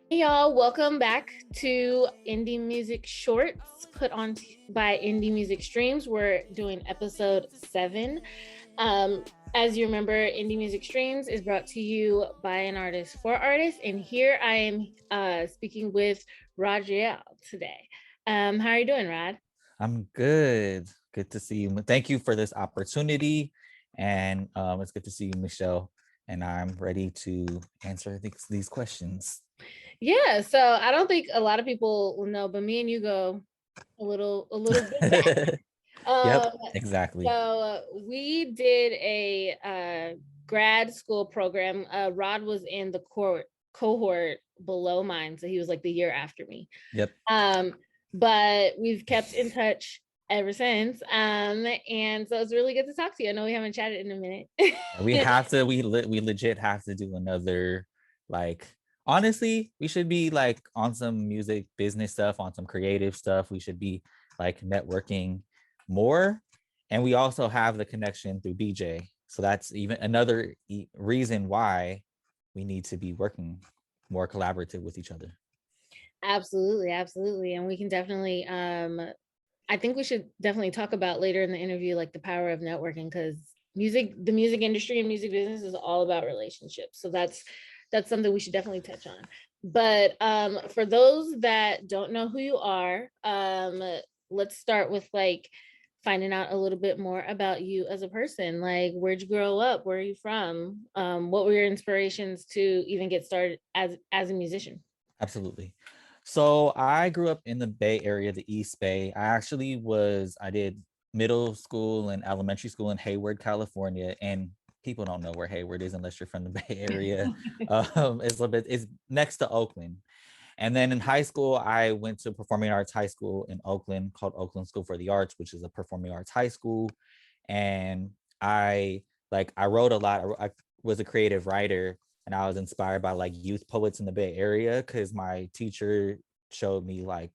Hey y'all, welcome back to Indie Music Shorts put on by Indie Music Streams. We're doing episode 7. Um, as you remember, Indie Music Streams is brought to you by an artist for artists, and here I am speaking with Rodrael today. How are you doing, Rod? I'm good. Good to see you. Thank you for this opportunity. And it's good to see you, Michelle. And I'm ready to answer these questions. Yeah, so I don't think a lot of people will know, but me and you go a little bit back. Yep, Um, exactly. so we did a grad school program. Rod was in the cohort below mine, so he was like the year after me. Yep. But we've kept in touch ever since. And so it's really good to talk to you. I know we haven't chatted in a minute. We have to, we legit have to do another, like, honestly, we should be like on some music business stuff, on some creative stuff. We should be like networking more. And we also have the connection through BJ. So that's even another reason why we need to be working more collaborative with each other. Absolutely, absolutely. And we can definitely I think we should definitely talk about later in the interview like the power of networking, because the music industry and music business is all about relationships. So that's something we should definitely touch on. But for those that don't know who you are, let's start with like finding out a little bit more about you as a person. Like, where'd you grow up? Where are you from? What were your inspirations to even get started as a musician? Absolutely. So I grew up in the Bay Area, the East Bay. I did middle school and elementary school in Hayward, California. And people don't know where Hayward is unless you're from the Bay Area. It's next to Oakland. And then in high school, I went to performing arts high school in Oakland called Oakland School for the Arts, which is a performing arts high school. And I I wrote a lot. I was a creative writer, and I was inspired by like youth poets in the Bay Area because my teacher showed me like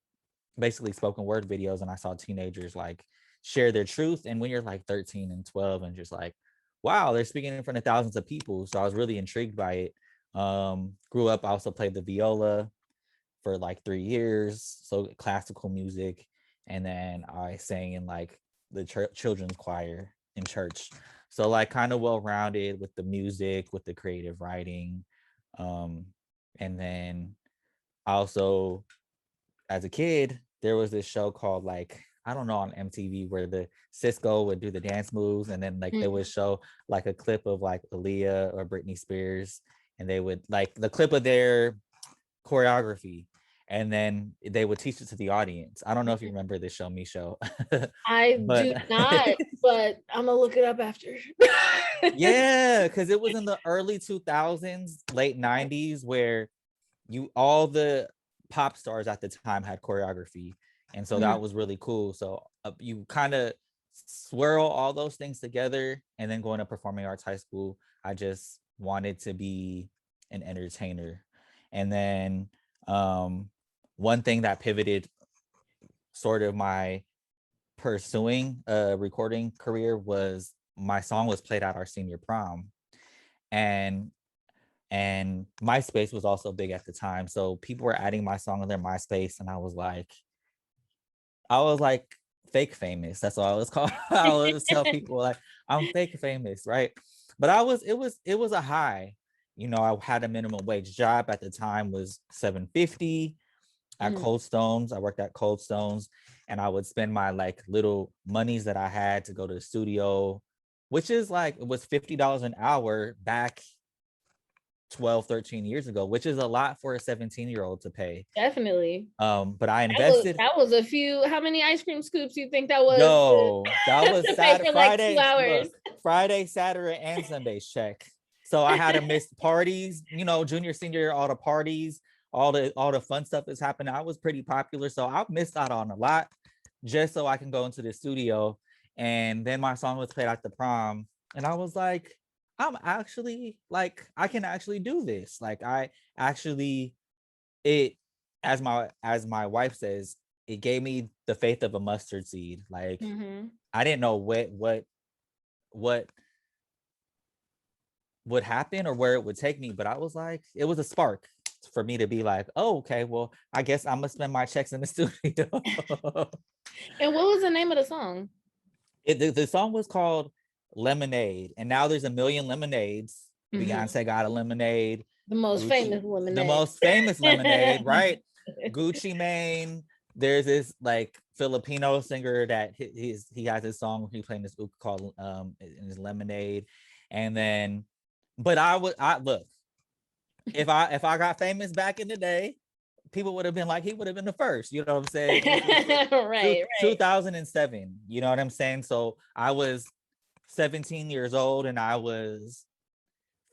basically spoken word videos, and I saw teenagers like share their truth. And when you're like 13 and 12 and just like, wow, they're speaking in front of thousands of people. So I was really intrigued by it. Grew up, I also played the viola for like 3 years, so classical music. And then I sang in like the children's choir in church. So like kind of well rounded with the music, with the creative writing. Um, and then also as a kid, there was this show called like I don't know on MTV where the Cisco would do the dance moves, and then like they would show like a clip of like Aaliyah or Britney Spears, and they would like the clip of their choreography, and then they would teach it to the audience. I don't know if you remember this show, Michelle, I do but not, but I'm gonna look it up after. yeah, because it was in the early 2000s, late 90s, where all the pop stars at the time had choreography, and so that was really cool. So you kind of swirl all those things together, and then going to performing arts high school, I just wanted to be an entertainer. And then one thing that pivoted sort of my pursuing a recording career was my song was played at our senior prom. And and MySpace was also big at the time. So people were adding my song on their MySpace, and I was like fake famous. That's all I was called. I always tell people like I'm fake famous, right? But it was a high. I had a minimum wage job at the time was $7.50 at Mhm. Cold Stones. I worked at Cold Stones, and I would spend my like little monies that I had to go to the studio, which is like it was $50 an hour back 12, 13 years ago, which is a lot for a 17-year-old to pay. Definitely. But I That was invested. that was a few. How many ice cream scoops do you think that was Yo, that was to pay Saturday, for like 2 hours? Look, Friday, Saturday, and Sunday's check. So I had to miss parties, junior, senior, all the parties, all the fun stuff that's happening. I was pretty popular, so I missed out on a lot just so I can go into the studio. And then my song was played at the prom, and I was like, I'm actually like, I can actually do this. Like, I actually it as my wife says, it gave me the faith of a mustard seed. Like Mhm. I didn't know what would happen or where it would take me, but I was like, it was a spark. for me to be like, oh, okay, well, I guess I'm gonna spend my checks in the studio. And what was the name of the song? The song was called Lemonade, and now there's a million lemonades. Beyonce got a lemonade. The most Gucci, famous lemonade. the most famous lemonade, right? Gucci Mane. There's this like Filipino singer that he has his song he playing this ook called in his Lemonade, and then, but I look, if I got famous back in the day, people would have been like, he would have been the first, you know what I'm saying? Right. 2007, you know what I'm saying? So I was 17 years old and I was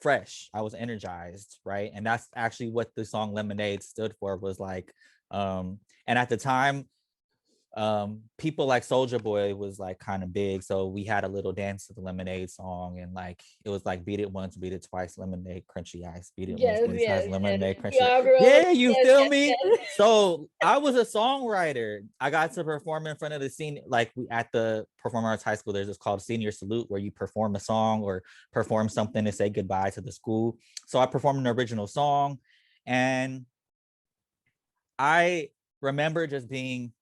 fresh, I was energized, right? And that's actually what the song Lemonade stood for, was like, and at the time, people like Soulja Boy was like kind of big, so we had a little dance to the Lemonade song, and like it was like beat it once, beat it twice, lemonade, crunchy ice, beat it once, beat it twice, lemonade, crunchy ice. Yeah, you feel me? So I was a songwriter. I got to perform in front of the scene, like at the Performing Arts High School, there's this called Senior Salute, where you perform a song or perform something to say goodbye to the school. So I performed an original song, and I remember just being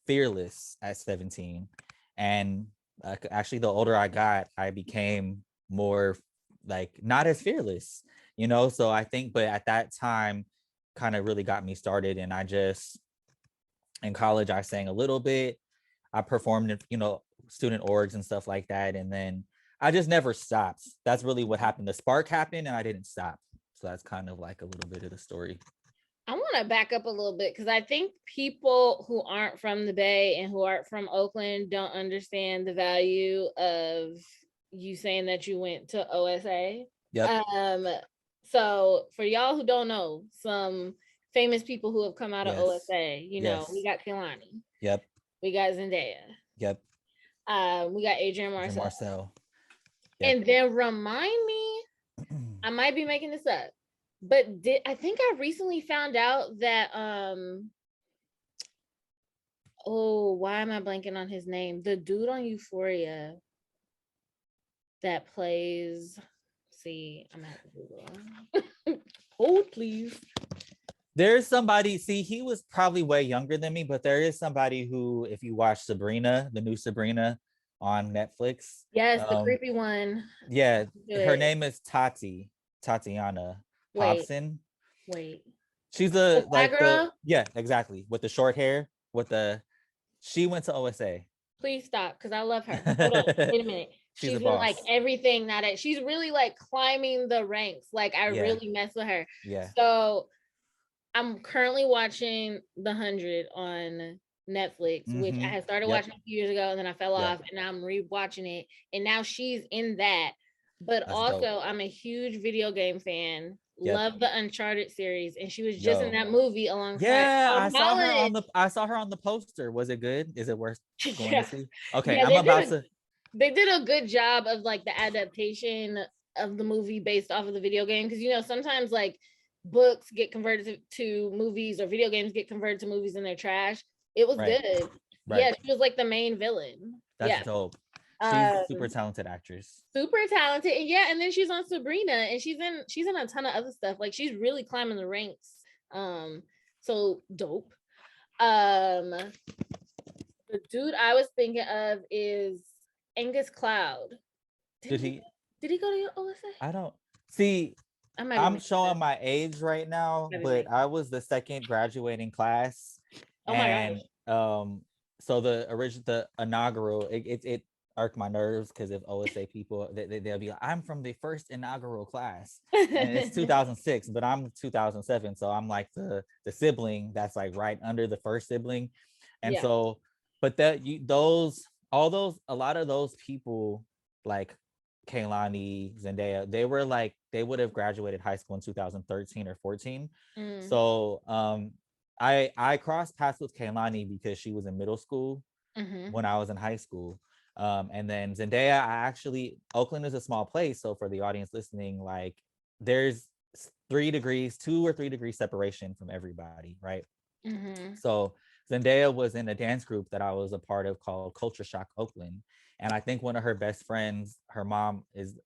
fearless at 17, and actually the older I got, I became more like not as fearless, you know. So I think, but at that time kind of really got me started, and I just, in college, I sang a little bit, I performed in, you know, student orgs and stuff like that, and then I just never stopped. That's really what happened. The spark happened and I didn't stop. So that's kind of like a little bit of the story. I want to back up a little bit, because I think people who aren't from the Bay and who aren't from Oakland don't understand the value of you saying that you went to OSA. Yep. So for y'all who don't know, some famous people who have come out of Yes. OSA, you know, we got Kehlani. Yep. We got Zendaya. Yep. We got Adrian Marcel. Yep. And then remind me, I might be making this up, but I think I recently found out that oh, why am I blanking on his name? The dude on Euphoria that plays, see, I'm gonna have to Google. Hold please. There's somebody, see, he was probably way younger than me, but there is somebody who, if you watch Sabrina, the new Sabrina on Netflix. Yes, the creepy one. Yeah, her name is Tatiana Hobson. Wait. She's the like girl? Yeah, exactly. With the short hair, she went to OSA. Please stop, because I love her. Hold on, wait a minute. She's been like everything that she's really like climbing the ranks. Like I really mess with her. Yeah. So I'm currently watching The 100 on Netflix, which I had started watching a few years ago, and then I fell off, and now I'm rewatching it, and now she's in that. But that's also dope. I'm a huge video game fan. Love the Uncharted series, and she was just in that movie alongside. Yeah, I saw her on the poster. Was it good? Is it worth going to see? Okay, yeah, they did a good job of like the adaptation of the movie based off of the video game, because you know sometimes like books get converted to movies or video games get converted to movies and they're trash. It was good. Right. Yeah, she was like the main villain. That's dope. She's a super talented actress. Super talented. And yeah, and then she's on Sabrina, and she's in a ton of other stuff. Like she's really climbing the ranks. So dope. The dude I was thinking of is Angus Cloud. Did he go to OSA? I don't see. I'm showing my age right now, but I was the second graduating class. Oh my gosh. So the inaugural, it irked my nerves, because if OSA people, they'll be like, I'm from the first inaugural class, and it's 2006, but I'm 2007, so I'm like the sibling that's like right under the first sibling, and so, but a lot of those people like Kehlani, Zendaya, they would have graduated high school in 2013 or 14. So I crossed paths with Kehlani because she was in middle school when I was in high school. And then Zendaya, Oakland is a small place, so for the audience listening, like there's 2 or 3 degrees separation from everybody, right? So Zendaya was in a dance group that I was a part of called Culture Shock Oakland, and I think one of her best friends, her mom is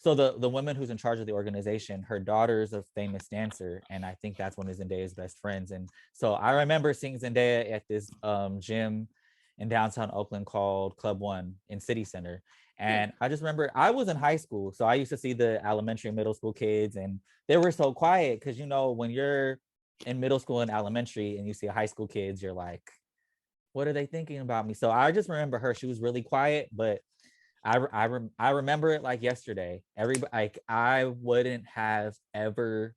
So the woman who's in charge of the organization, her daughter's a famous dancer, and I think that's one of Zendaya's best friends. And so I remember seeing Zendaya at this gym in downtown Oakland called Club One in City Center. And I just remember I was in high school, so I used to see the elementary and middle school kids, and they were so quiet because when you're in middle school and elementary and you see high school kids, you're like, what are they thinking about me? So I just remember her. She was really quiet, but I remember it like yesterday. I wouldn't have ever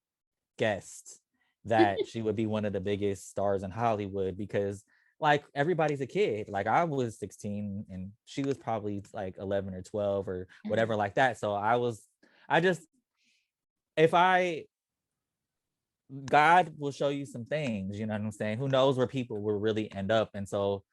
guessed that she would be one of the biggest stars in Hollywood because like everybody's a kid. Like I was 16 and she was probably like 11 or 12 or whatever like that. So I just if I God will show you some things, you know what I'm saying? Who knows where people will really end up. And so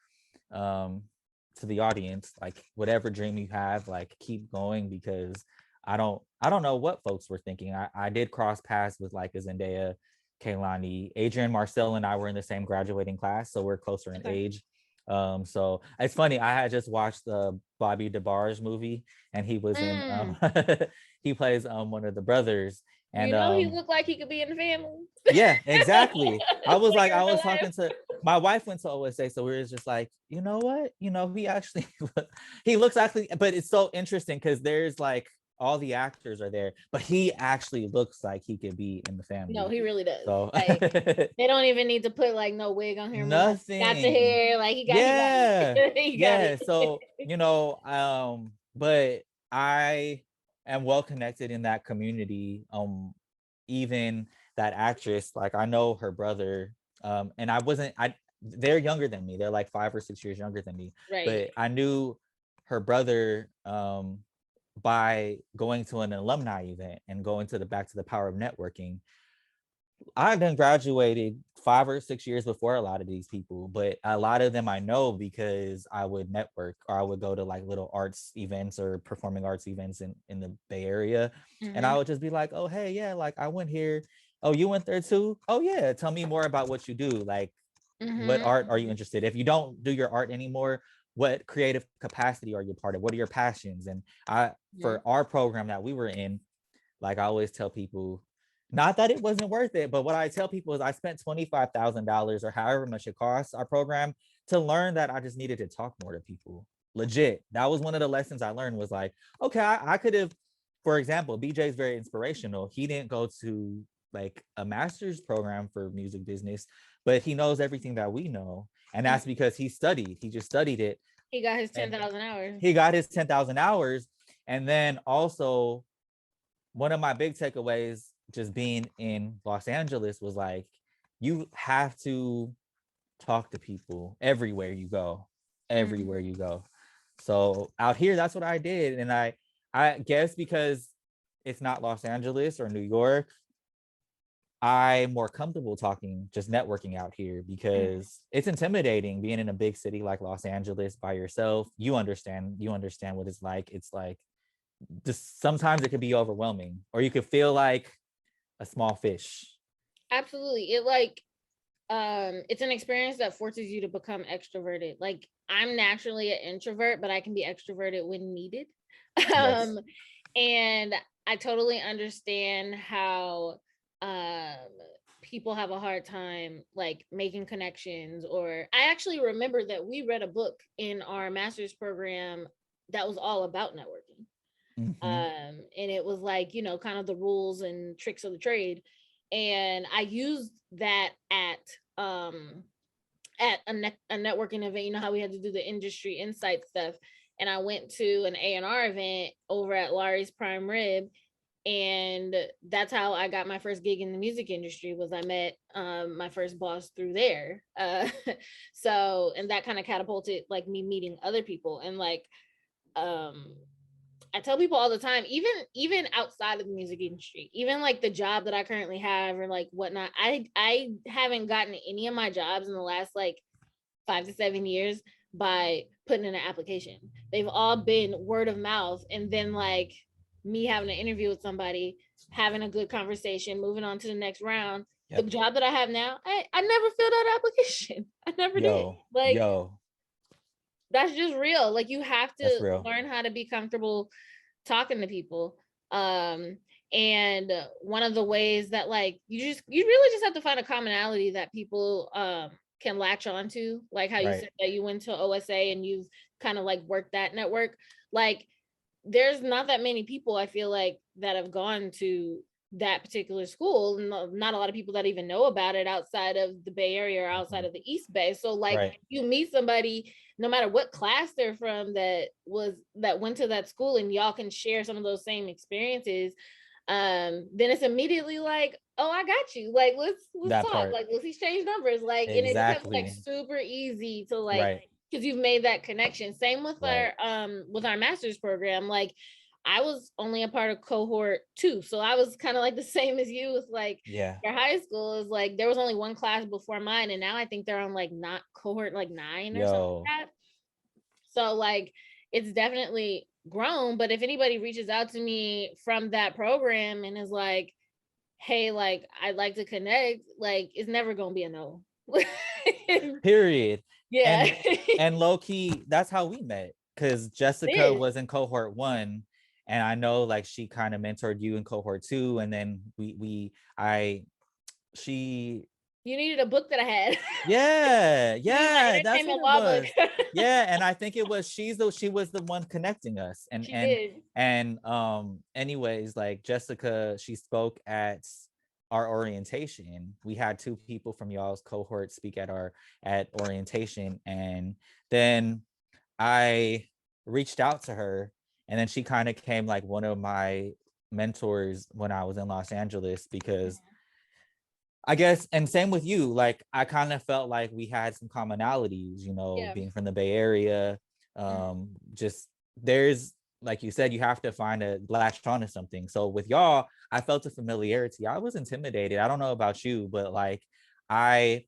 to the audience, like whatever dream you have, like keep going because I don't know what folks were thinking. I did cross paths with like a Zendaya, Kaylani, Adrian, Marcel, and I were in the same graduating class, so we're closer in age. So it's funny. I had just watched the Bobby DeBarge movie, and he was in. He plays one of the brothers, and he looked like he could be in the family. Yeah, exactly. I was talking to my wife went to OSA, so we were just like, you know what? He actually he looks actually, but it's so interesting because there's like all the actors are there, but he actually looks like he could be in the family. No, he really does. So like, they don't even need to put like no wig on him. Nothing. Got the hair, like he got. He got it. So but I am well connected in that community. Even that actress, like I know her brother, and they're younger than me. They're like 5 or 6 years younger than me. Right. But I knew her brother by going to an alumni event and going to Back to the Power of Networking. I've been graduated 5 or 6 years before a lot of these people, but a lot of them I know because I would network or I would go to like little arts events or performing arts events in the Bay Area. And I would just be like, oh, hey, yeah, like I went here. Oh, you went there too? Oh, yeah. Tell me more about what you do. Like, what art are you interested in? If you don't do your art anymore, what creative capacity are you part of? What are your passions? And for our program that we were in, like I always tell people, not that it wasn't worth it, but what I tell people is I spent $25,000 or however much it costs our program to learn that I just needed to talk more to people. Legit. That was one of the lessons I learned was like, okay, I could have, for example, BJ's very inspirational. He didn't go to like a master's program for music business, but he knows everything that we know. And that's because he just studied it. He got his 10,000 hours. He got his 10,000 hours. And then also one of my big takeaways just being in Los Angeles was like, you have to talk to people everywhere you go. So out here, that's what I did. And I guess because it's not Los Angeles or New York, I'm more comfortable talking, just networking out here because it's intimidating being in a big city like Los Angeles by yourself. You understand what it's like. It's like just sometimes it could be overwhelming or you could feel like a small fish. Absolutely. It like it's an experience that forces you to become extroverted. Like I'm naturally an introvert, but I can be extroverted when needed. Yes. And I totally understand how people have a hard time like making connections. Or I actually remember that we read a book in our master's program that was all about networking. And it was like, kind of the rules and tricks of the trade. And I used that at a networking event. You know how we had to do the industry insight stuff. And I went to an A&R event over at Laurie's Prime Rib. And that's how I got my first gig in the music industry. Was I met my first boss through there. So, and that kind of catapulted like me meeting other people. And like, I tell people all the time, even outside of the music industry, even like the job that I currently have or like whatnot, I haven't gotten any of my jobs in the last like 5 to 7 years by putting in an application. They've all been word of mouth, and then like me having an interview with somebody, having a good conversation, moving on to the next round. Yep. The job that I have now, I never filled out an application. I never did. Like, that's just real. Like you have to learn how to be comfortable talking to people. And one of the ways that like you really just have to find a commonality that people can latch onto, like how you Right. said that you went to OSA and you've kind of like worked that network. Like there's not that many people I feel like that have gone to that particular school. Not a lot of people that even know about it outside of the Bay Area or outside of the East Bay. So like Right. you meet somebody, no matter what class they're from, that went to that school, and y'all can share some of those same experiences. Then it's immediately like, oh, I got you. Like let's That talk. part. Like let's exchange numbers. Like, and it becomes like Exactly. super easy to like, Right. because you've made that connection. Same Right. with our master's program. Like I was only a part of cohort 2. So I was kind of like the same as you with like Yeah. your high school. Is like there was only one class before mine, and now I think they're on like not cohort like 9 or something Yo. like that. So like it's definitely grown. But if anybody reaches out to me from that program and is like, hey, like I'd like to connect, like it's never gonna be a no. Period. Yeah. And low key, that's how we met, because Jessica was in cohort 1, and I know like she kind of mentored you in cohort 2, and then she You needed a book that I had. yeah, that's what Entertainment it law book. was. Yeah, and I think it was she was the one connecting us. And She did. anyways, like Jessica, she spoke at our orientation. We had 2 people from y'all's cohort speak at orientation, and then I reached out to her, and then she kind of came like one of my mentors when I was in Los Angeles, because I guess, and same with you, like I kind of felt like we had some commonalities, Yeah. being from the Bay Area. Just there's, like you said, you have to find a latch onto something. So with y'all, I felt a familiarity. I was intimidated. I don't know about you, but like I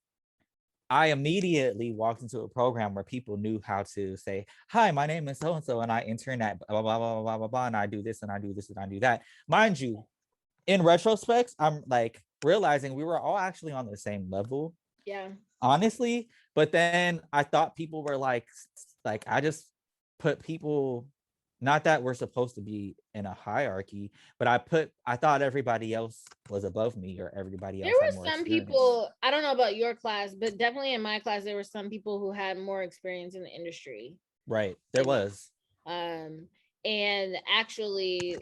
immediately walked into a program where people knew how to say, hi, my name is so and so, and I intern at blah blah blah blah blah blah, and I do this and I do this and I do that. Mind you, in retrospect, I'm like realizing we were all actually on the same level. Yeah. Honestly. But then I thought people were like I just put people, not that we're supposed to be in a hierarchy, but I thought everybody else was above me, or everybody There else had were more some experience. people, I don't know about your class, but definitely in my class, there were some people who had more experience in the industry. Right. There was. Um, and actually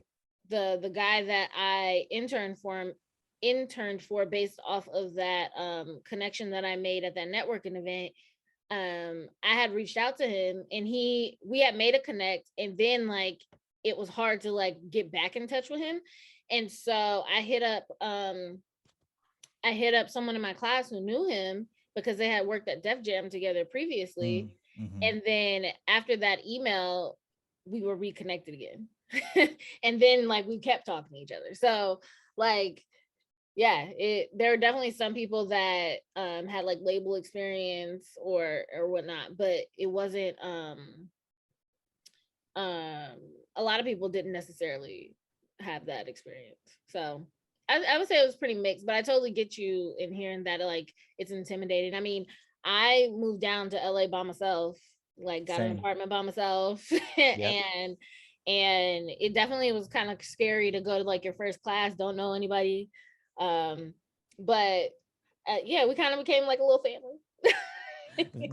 the guy that I interned for based off of that connection that I made at that networking event. I had reached out to him, and we had made a connect, and then like it was hard to like get back in touch with him. And so I hit up someone in my class who knew him because they had worked at Def Jam together previously. Mm-hmm. And then after that email, we were reconnected again. And then like we kept talking to each other. So like yeah, there are definitely some people that had like label experience or whatnot, but it wasn't a lot of people didn't necessarily have that experience. So I would say it was pretty mixed, but I totally get you in hearing that like it's intimidating. I mean, I moved down to LA by myself, like got an Same. apartment by myself, Yep. and it definitely was kind of scary to go to like your first class, don't know anybody. But yeah, we kind of became like a little family.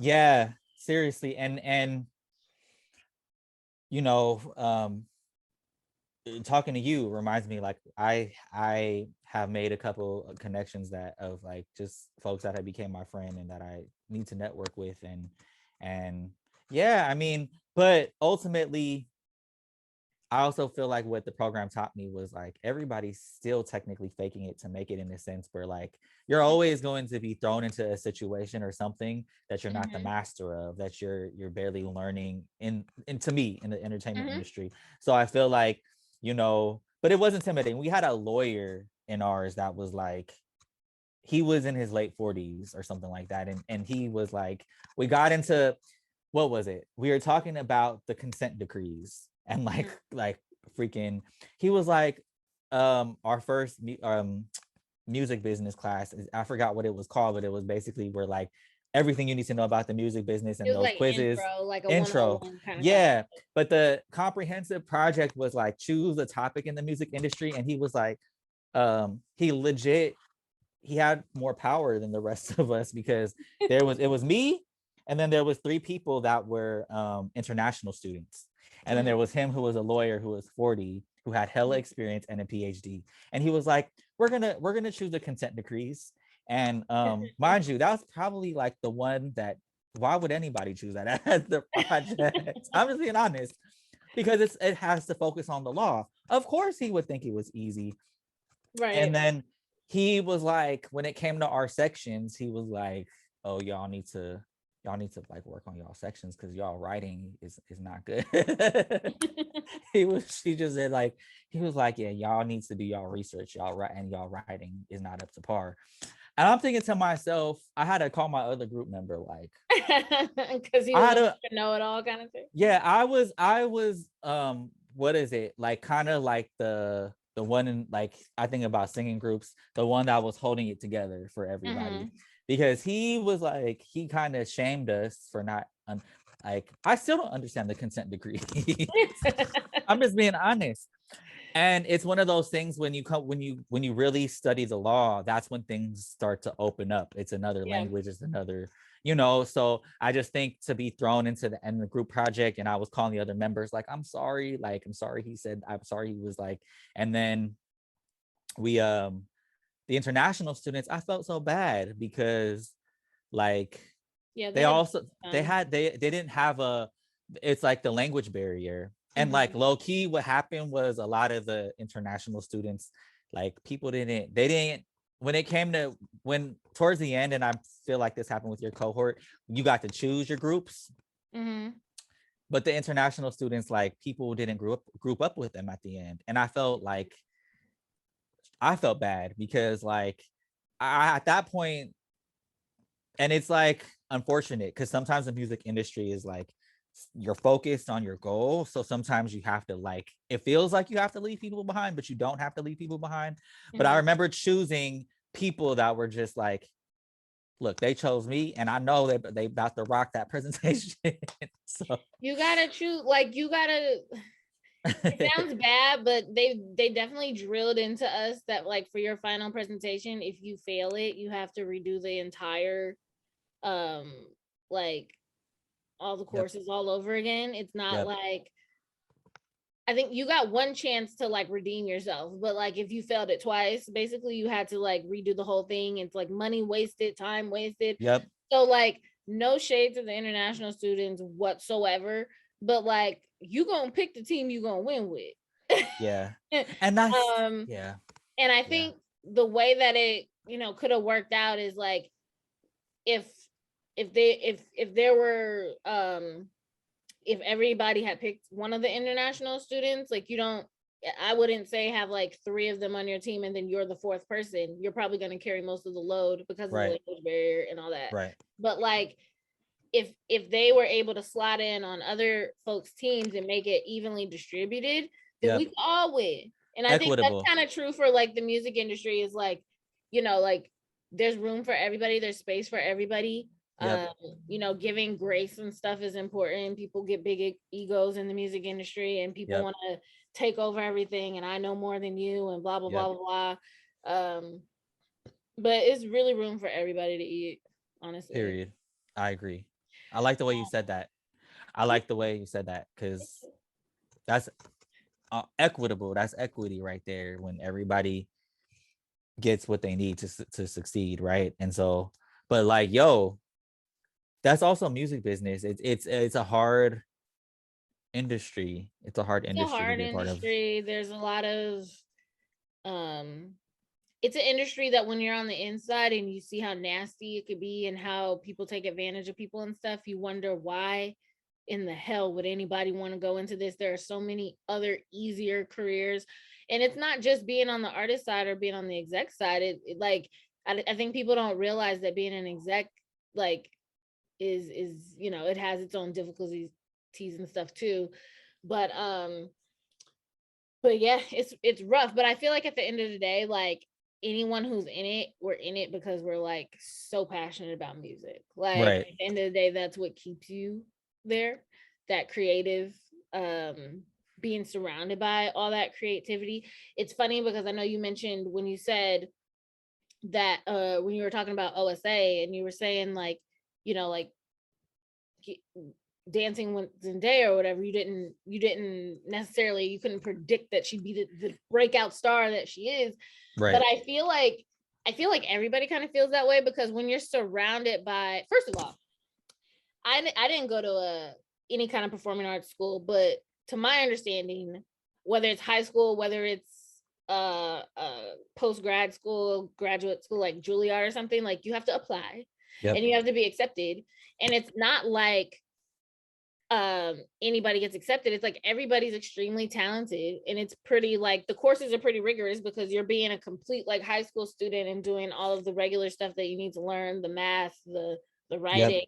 Yeah, seriously. And talking to you reminds me, like I have made a couple of connections that of like just folks that have became my friend and that I need to network with. And yeah, I mean, but ultimately I also feel like what the program taught me was like everybody's still technically faking it to make it, in a sense where like you're always going to be thrown into a situation or something that you're not the master of, that you're barely learning in to me in the entertainment industry. So I feel like, but it was intimidating. We had a lawyer in ours that was like, he was in his late 40s or something like that. And he was like, we got into, what was it? We were talking about the consent decrees, and like freaking, he was like, our first music business class, I forgot what it was called, but it was basically where like everything you need to know about the music business It and was those like quizzes. intro, like a Intro. 101 kind of Yeah. concept. But the comprehensive project was like choose a topic in the music industry. And he was like, he legit, he had more power than the rest of us because it was me, and then there was 3 people that were international students. And then there was him who was a lawyer who was 40, who had hella experience and a PhD. And he was like, we're gonna choose the consent decrees. And mind you, that was probably like the one that, why would anybody choose that as the project? I'm just being honest, because it has to focus on the law. Of course he would think it was easy. Right. And then he was like, when it came to our sections, he was like, oh, y'all need to like work on y'all sections because y'all writing is not good. She just said like, he was like, yeah, y'all needs to do y'all research, y'all writing is not up to par. And I'm thinking to myself, I had to call my other group member, like, because he I was had like to, a know-it-all kind of thing. yeah, I was what is it, like kind of like the one in, like, I think about singing groups, the one that was holding it together for everybody. Because he was like, he kind of shamed us for not like, I still don't understand the consent decree. I'm just being honest. And it's one of those things, when you really study the law, that's when things start to open up. It's another language, it's another, so I just think to be thrown into the group project, and I was calling the other members like, I'm sorry, he said, I'm sorry, he was like, and then we the international students, I felt so bad because like, they also they didn't have it's like the language barrier. And like low key, what happened was a lot of the international students, like people they didn't, when towards the end, and I feel like this happened with your cohort, you got to choose your groups. But the international students, like, people didn't group up with them at the end. And I felt bad because like, I at that point, and it's like unfortunate because sometimes the music industry is like, you're focused on your goal, so sometimes you have to, like, it feels like you have to leave people behind, but you don't have to leave people behind. But I remember choosing people that were just like, look, they chose me, and I know they about to rock that presentation. So you gotta choose, like, you gotta it sounds bad, but they definitely drilled into us that, like, for your final presentation, if you fail it, you have to redo the entire like all the courses all over again. It's not like, I think you got one chance to like redeem yourself, but like if you failed it twice, basically you had to like redo the whole thing. It's like money wasted, time wasted. So like, no shade to the international students whatsoever, but like, you gonna pick the team you gonna win with. And that's and I think the way that it could have worked out is like, if there were if everybody had picked one of the international students, like, I wouldn't say have like 3 of them on your team and then you're the 4th person. You're probably going to carry most of the load because of the language barrier and all that. But like, if they were able to slot in on other folks' teams and make it evenly distributed, then we could all win. And I think that's kind of true for like the music industry, is like, like, there's room for everybody, there's space for everybody. Giving grace and stuff is important. People get big egos in the music industry, and people want to take over everything, and I know more than you, and blah blah blah blah blah. But it's really room for everybody to eat, honestly. Period. I agree. I like the way you said that. I like the way you said that, because that's equitable. That's equity right there, when everybody gets what they need to succeed, right? And so, but like, that's also music business. It's a hard industry. It's a hard industry to be a part of. There's a lot of it's an industry that when you're on the inside and you see how nasty it could be and how people take advantage of people and stuff, you wonder why in the hell would anybody want to go into this? There are so many other easier careers. And it's not just being on the artist side or being on the exec side. I think people don't realize that being an exec, like, is it has its own difficulties and stuff too. But yeah, it's rough. But I feel like at the end of the day, like, anyone who's in it, we're in it because we're like so passionate about music. Like Right. at the end of the day, that's what keeps you there. That creative, being surrounded by all that creativity. It's funny because I know you mentioned when you said that when you were talking about OSA and you were saying like, you know, like dancing with Zendaya or whatever, you didn't necessarily, you couldn't predict that she'd be the breakout star that she is. Right. But I feel like everybody kind of feels that way because when you're surrounded by, first of all, I didn't go to any kind of performing arts school, but to my understanding, whether it's high school, whether it's post grad school, graduate school, like Juilliard or something, like you have to apply and you have to be accepted. And it's not like anybody gets accepted. It's like everybody's extremely talented, and it's pretty, like the courses are pretty rigorous because you're being a complete like high school student and doing all of the regular stuff that you need to learn, the math, the writing,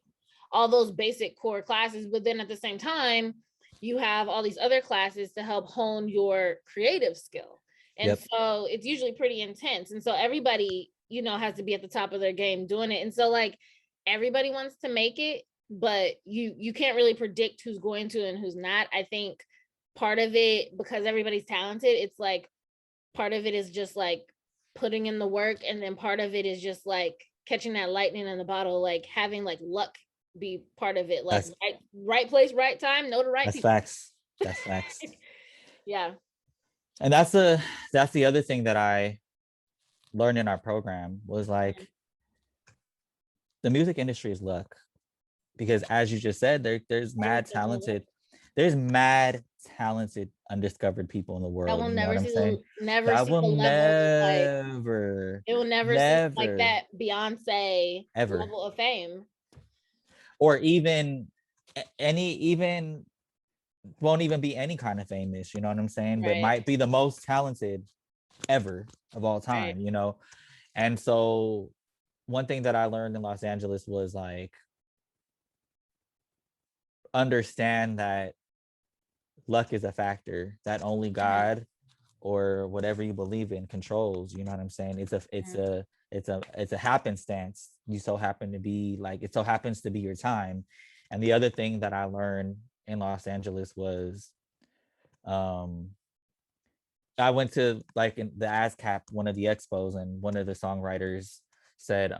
all those basic core classes. But then at the same time, you have all these other classes to help hone your creative skill. And so it's usually pretty intense. And so everybody, you know, has to be at the top of their game doing it. And so like everybody wants to make it, but you can't really predict who's going to and who's not. I think part of it, because everybody's talented, it's like part of it is just like putting in the work, and then part of it is just like catching that lightning in the bottle, like having like luck be part of it, like right place, right time, know the right That's people. facts. That's facts. Yeah. And that's the other thing that I learned in our program was like the music industry is luck. Because as you just said, there's mad talented undiscovered people in the world. That will You know what I'm saying? never That see will the level of like, never, it will never see like that Beyonce ever level of fame. Or even even won't even be any kind of famous, you know what I'm saying? But might be the most talented ever of all time, you know? And so one thing that I learned in Los Angeles was like, understand that luck is a factor that only God or whatever you believe in controls. You know what I'm saying? It's a happenstance. You so happen to be like, it so happens to be your time. And the other thing that I learned in Los Angeles was I went to like in the ASCAP, one of the expos, and one of the songwriters said,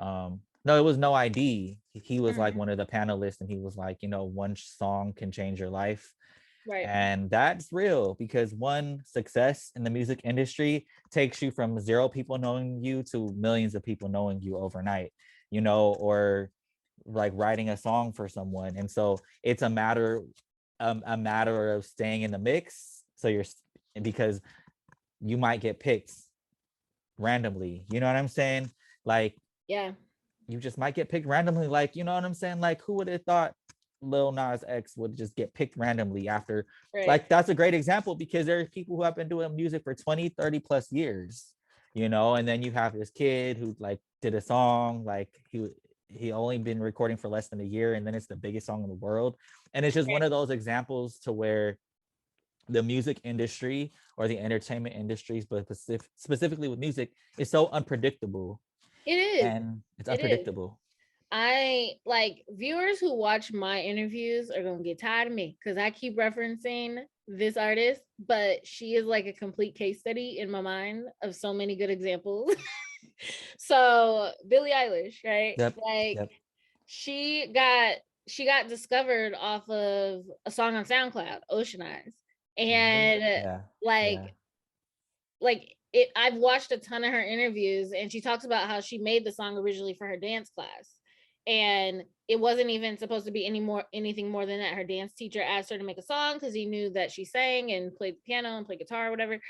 no, it was No ID. He was like one of the panelists, and he was like, you know, one song can change your life. Right. And that's real, because one success in the music industry takes you from 0 people knowing you to millions of people knowing you overnight, you know, or like writing a song for someone. And so it's a matter of staying in the mix. So because you might get picked randomly, you know what I'm saying? Like, yeah, you just might get picked randomly. Like, you know what I'm saying? Like, who would have thought Lil Nas X would just get picked randomly after, like, that's a great example, because there's people who have been doing music for 20, 30 plus years, you know, and then you have this kid who like did a song, like he only been recording for less than a year, and then it's the biggest song in the world. And it's just one of those examples to where the music industry or the entertainment industries, but specifically with music, is so unpredictable. It is. And it's unpredictable. I like, viewers who watch my interviews are gonna get tired of me because I keep referencing this artist, but she is like a complete case study in my mind of so many good examples. So Billie Eilish, right? She got discovered off of a song on SoundCloud, Ocean Eyes. And like it, I've watched a ton of her interviews, and she talks about how she made the song originally for her dance class, and it wasn't even supposed to be anything more than that. Her dance teacher asked her to make a song because he knew that she sang and played the piano and played guitar or whatever,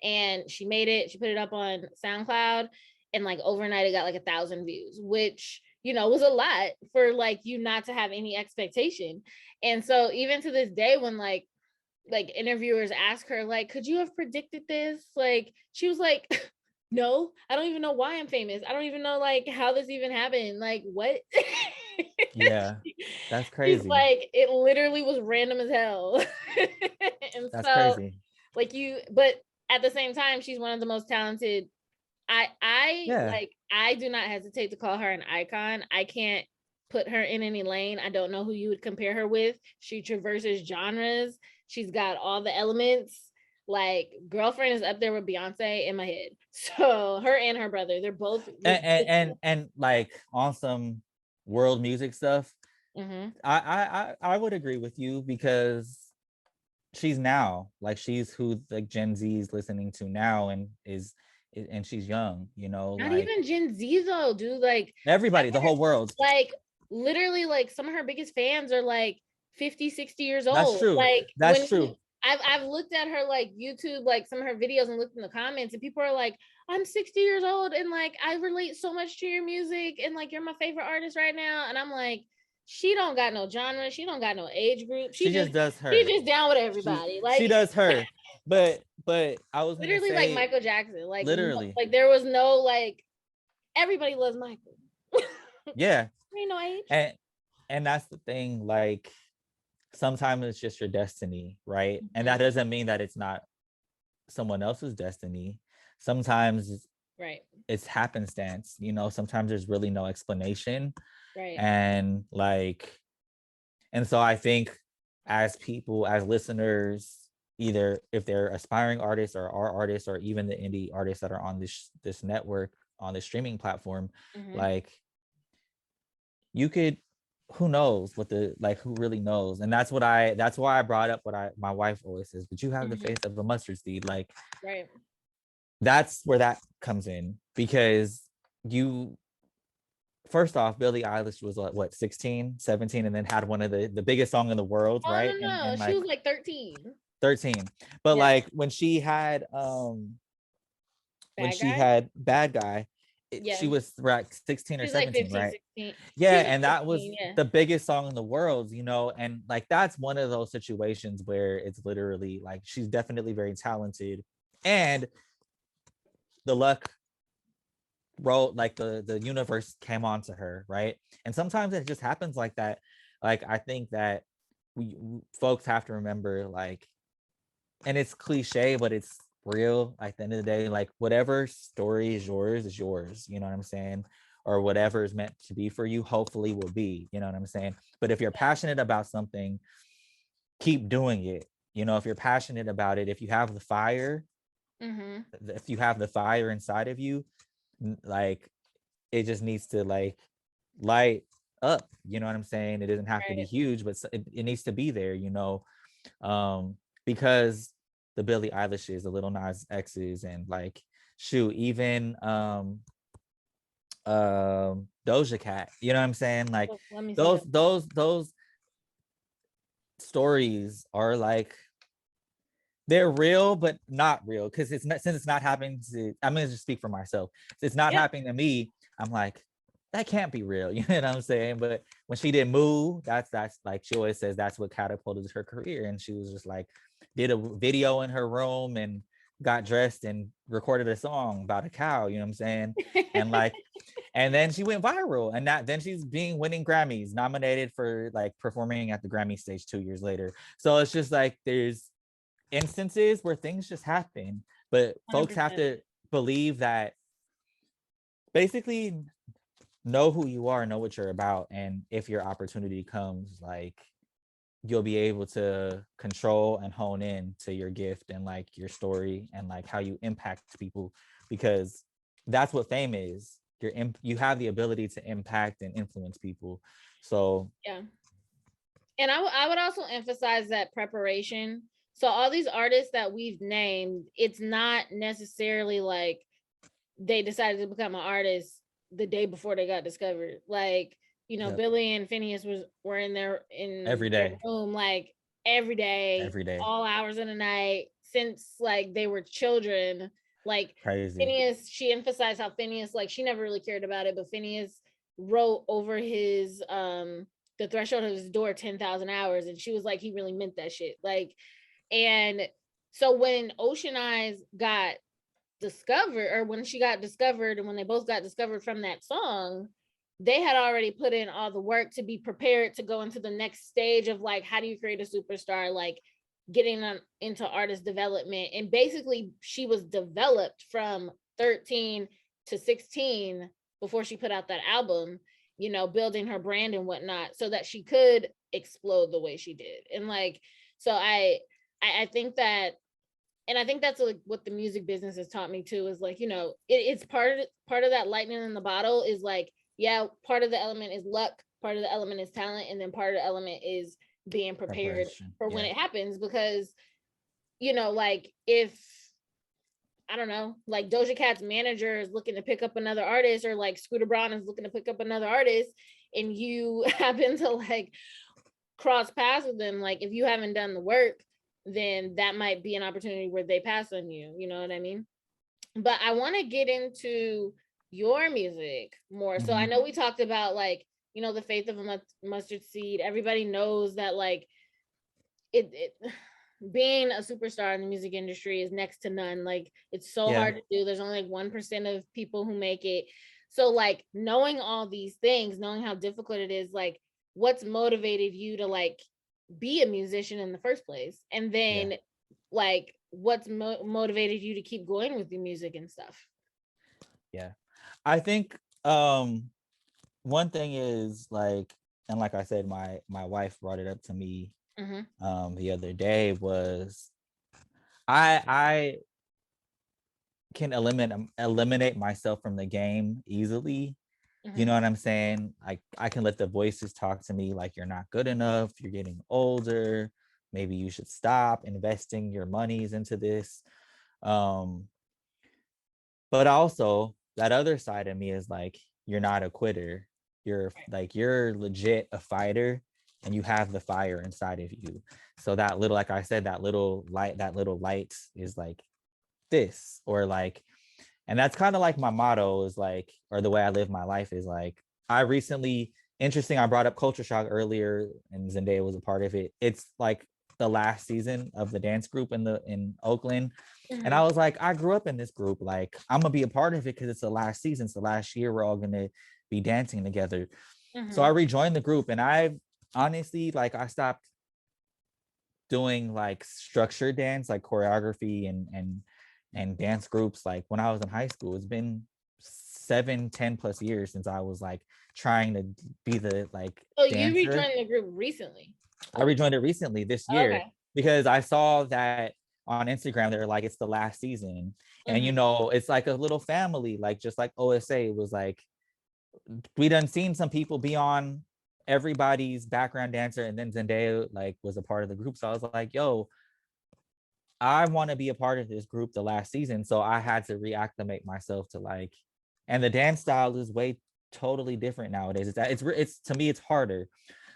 and she made it. She put it up on SoundCloud, and like overnight it got like 1,000 views, which, you know, was a lot for like you not to have any expectation. And so even to this day, when like interviewers ask her like, could you have predicted this, like she was like, no, I don't even know why I'm famous. I don't even know like how this even happened. Like, what? Yeah, that's crazy. She's like, it literally was random as hell. And that's so crazy. Like but at the same time, she's one of the most talented Yeah. like, I do not hesitate to call her an icon. I can't put her in any lane. I don't know who you would compare her with. She traverses genres. She's got all the elements. Like, Girlfriend is up there with Beyonce in my head. So her and her brother, they're both And like on some world music stuff, mm-hmm. I would agree with you because she's now, like, she's who like Gen Z is listening to now, and and she's young, you know, Not like even Gen Z though, dude. Like, everybody, the whole world. like, literally, like, some of her biggest fans are like 50, 60 years That's old. true. Like, That's true. I've looked at her like YouTube, like some of her videos, and looked in the comments, and people are like, I'm 60 years old and like I relate so much to your music, and like you're my favorite artist right now. And I'm like, she don't got no genre, she don't got no age group. She just does her. She's just down with everybody. Like, she does her. But I was gonna literally like say, Michael Jackson. Like, literally, like there was no like, everybody loves Michael. yeah. There ain't no age. And that's the thing, like sometimes it's just your destiny, right? And that doesn't mean that it's not someone else's destiny. Sometimes Right. it's happenstance, you know, sometimes there's really no explanation. Right. And like, and so I think as people, as listeners, either if they're aspiring artists or our artists, or even the indie artists that are on this network, on this streaming platform, like you could, who knows what the, like, who really knows? And that's why I brought up what my wife always says, but you have the face of a mustard seed. Like, right. That's where that comes in, because you, first off, Billie Eilish was like, what, 16, 17, and then had one of the biggest song in the world, Oh, right? no, And she like was like 13. 13. But Yeah. like when she had Bad Guy, Yeah. she was like 16 or She's like 17, 15, right? 16. Yeah, Like and that 15, was yeah. the biggest song in the world, you know, and like that's one of those situations where it's literally like she's definitely very talented, and the luck wrote, like the universe came onto her, right? And sometimes it just happens like that. Like, I think that we folks have to remember, like, and it's cliche, but it's real. At the end of the day, like, whatever story is yours, you know what I'm saying? Or whatever is meant to be for you, hopefully will be, you know what I'm saying? But if you're passionate about something, keep doing it. You know, if you're passionate about it, if you have the fire, if you have the fire inside of you, like, it just needs to like light up, you know what I'm saying? It doesn't have to be huge, but it needs to be there, you know. Because the Billie Eilishes, the Little Nas X's, and like, shoot, even Doja Cat, you know what I'm saying? Like, Let me see those stories are like, they're real, but not real, because it's not, since it's not happening to, I'm gonna just speak for myself. It's not happening to me. I'm like, that can't be real, you know what I'm saying? But when she did Move, that's like, she always says that's what catapulted her career. And she was just like, did a video in her room and got dressed and recorded a song about a cow, you know what I'm saying? And like, and then she went viral, and then she's winning Grammys, nominated for like performing at the Grammy stage 2 years later. So it's just like, there's instances where things just happen, but folks 100%. have to believe that, basically, know who you are, know what you're about, and if your opportunity comes, like, you'll be able to control and hone in to your gift and like your story and like how you impact people, because that's what fame is. You have the ability to impact and influence people. So yeah. And I would also emphasize that preparation. So all these artists that we've named, it's not necessarily like they decided to become an artist the day before they got discovered. Like, you know, Billy and Phineas were in their every day, room like every day, all hours of the night, since like they were children. Like, crazy. Phineas, she emphasized how Phineas, like, she never really cared about it, but Phineas wrote over his the threshold of his door 10,000 hours, and she was like, he really meant that shit. Like, and so when Ocean Eyes got discovered, or when she got discovered, and when they both got discovered from that song, they had already put in all the work to be prepared to go into the next stage of like, how do you create a superstar, like getting into artist development. And basically she was developed from 13 to 16 before she put out that album, you know, building her brand and whatnot so that she could explode the way she did. And like, so I think that, and I think that's like what the music business has taught me too, is like, you know, it's part of that lightning in the bottle is like, yeah, part of the element is luck, part of the element is talent, and then part of the element is being prepared for when it happens. Because, you know, like if, I don't know, like Doja Cat's manager is looking to pick up another artist, or like Scooter Braun is looking to pick up another artist, and you happen to like cross paths with them, like if you haven't done the work, then that might be an opportunity where they pass on you. You know what I mean? But I want to get into your music more. So I know we talked about like, you know, the faith of a mustard seed. Everybody knows that like it being a superstar in the music industry is next to none. Like it's so hard to do. There's only like 1% of people who make it. So like knowing all these things, knowing how difficult it is, like what's motivated you to like be a musician in the first place, and then like what's motivated you to keep going with the music and stuff? I think one thing is like, and like I said, my wife brought it up to me the other day, was I can eliminate myself from the game easily. You know what I'm saying? I can let the voices talk to me like, you're not good enough, you're getting older, maybe you should stop investing your monies into this. But also that other side of me is like, you're not a quitter. You're legit a fighter, and you have the fire inside of you. So that little, like I said, that little light is like this, or like, and that's kind of like my motto is like, or the way I live my life is like, I brought up Culture Shock earlier, and Zendaya was a part of it. It's like the last season of the dance group in Oakland. And I was like, I grew up in this group. Like, I'm gonna be a part of it because it's the last season. It's the last year we're all gonna be dancing together. So I rejoined the group, and I honestly, like, I stopped doing like structured dance, like choreography and dance groups, like when I was in high school. It's been 7-10 plus years since I was like trying to be the like you dancer. rejoined the group recently? I rejoined it recently this year because I saw that on Instagram they're like, it's the last season, and you know, it's like a little family, like just like OSA. It was like, we done seen some people be on everybody's background dancer, and then Zendaya like was a part of the group. So I was like, yo, I want to be a part of this group the last season. So I had to reacclimate myself to like, and the dance style is way totally different nowadays. It's to me, it's harder.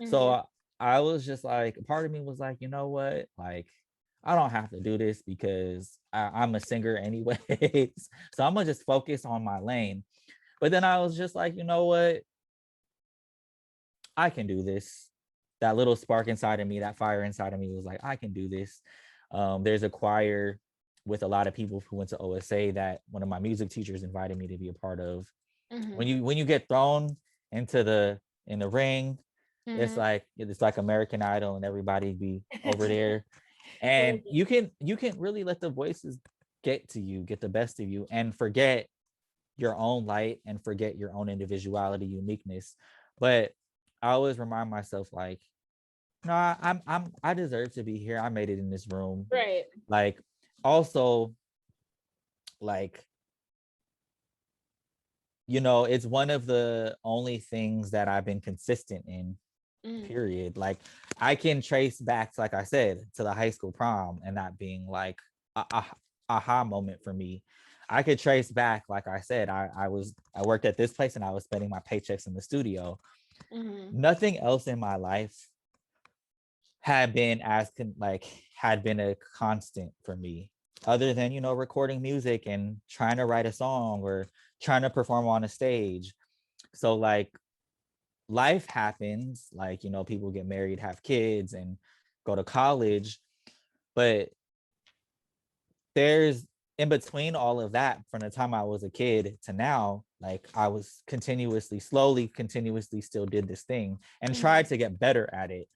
So I was just like, part of me was like, you know what? Like, I don't have to do this because I'm a singer anyways. So I'm gonna just focus on my lane. But then I was just like, you know what? I can do this. That little spark inside of me, that fire inside of me was like, I can do this. There's a choir with a lot of people who went to OSA that one of my music teachers invited me to be a part of. When you get thrown in the ring, it's like American Idol, and everybody be over there. And you can really let the voices get the best of you, and forget your own light, and forget your own individuality, uniqueness. But I always remind myself like, no, I deserve to be here. I made it in this room. Right. Like, also, like, you know, it's one of the only things that I've been consistent in, period. Like, I can trace back, like I said, to the high school prom, and that being like a aha moment for me. I could trace back, like I said, I worked at this place, and I was spending my paychecks in the studio. Nothing else in my life had been a constant for me, other than, you know, recording music and trying to write a song or trying to perform on a stage. So like, life happens, like, you know, people get married, have kids, and go to college. But there's, in between all of that, from the time I was a kid to now, like, I was continuously still did this thing and tried to get better at it.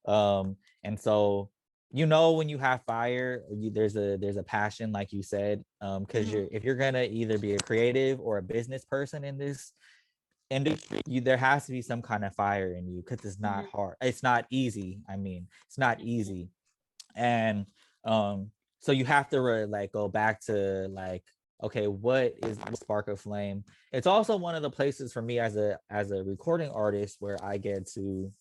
And so you know when you have fire, there's a passion, like you said, because if you're gonna either be a creative or a business person in this industry, there has to be some kind of fire in you, because it's not hard, it's not easy. I mean, it's not easy. And so you have to like go back to like, okay, what is the spark of flame? It's also one of the places for me as a recording artist where I get to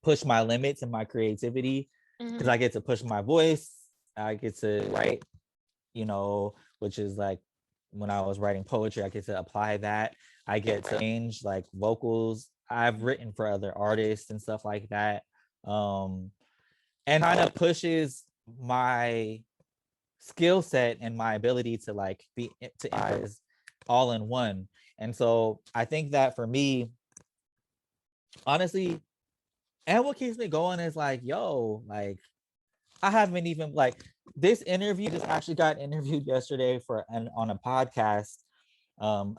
push my limits and my creativity, because I get to push my voice, I get to write, you know, which is like when I was writing poetry, I get to apply that. I get to change like vocals. I've written for other artists and stuff like that. And kind of pushes my skill set and my ability to like be to improvise all in one. And so I think that for me, honestly, and what keeps me going is like, yo, like I haven't even like this interview just actually got interviewed yesterday for on a podcast.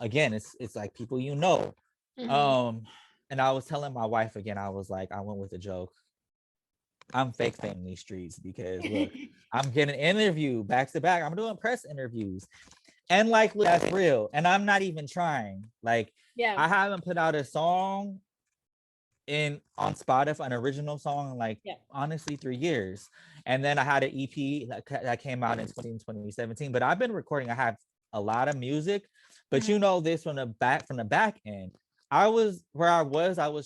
Again, it's like people you know. And I was telling my wife again, I was like, I went with a joke. I'm fake family these streets because look, I'm getting an interview back to back. I'm doing press interviews. And like that's real. And I'm not even trying. Like I haven't put out a song on Spotify, an original song in like honestly 3 years. And then I had an EP that came out in 2017. But I've been recording. I have a lot of music, but you know this from the back end. I was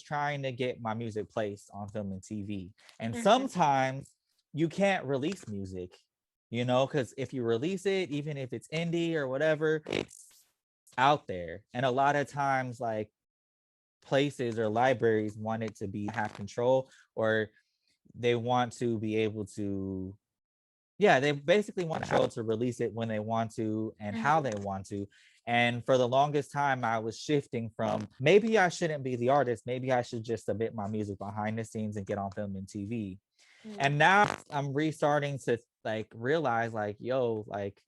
trying to get my music placed on film and TV. And sometimes you can't release music, you know, because if you release it, even if it's indie or whatever, it's out there. And a lot of times, like places or libraries want it to have control, or they want to be able to, they basically want to release it when they want to and how they want to. And for the longest time, I was shifting from maybe I shouldn't be the artist. Maybe I should just submit my music behind the scenes and get on film and TV. And now I'm restarting to like realize like, yo, like,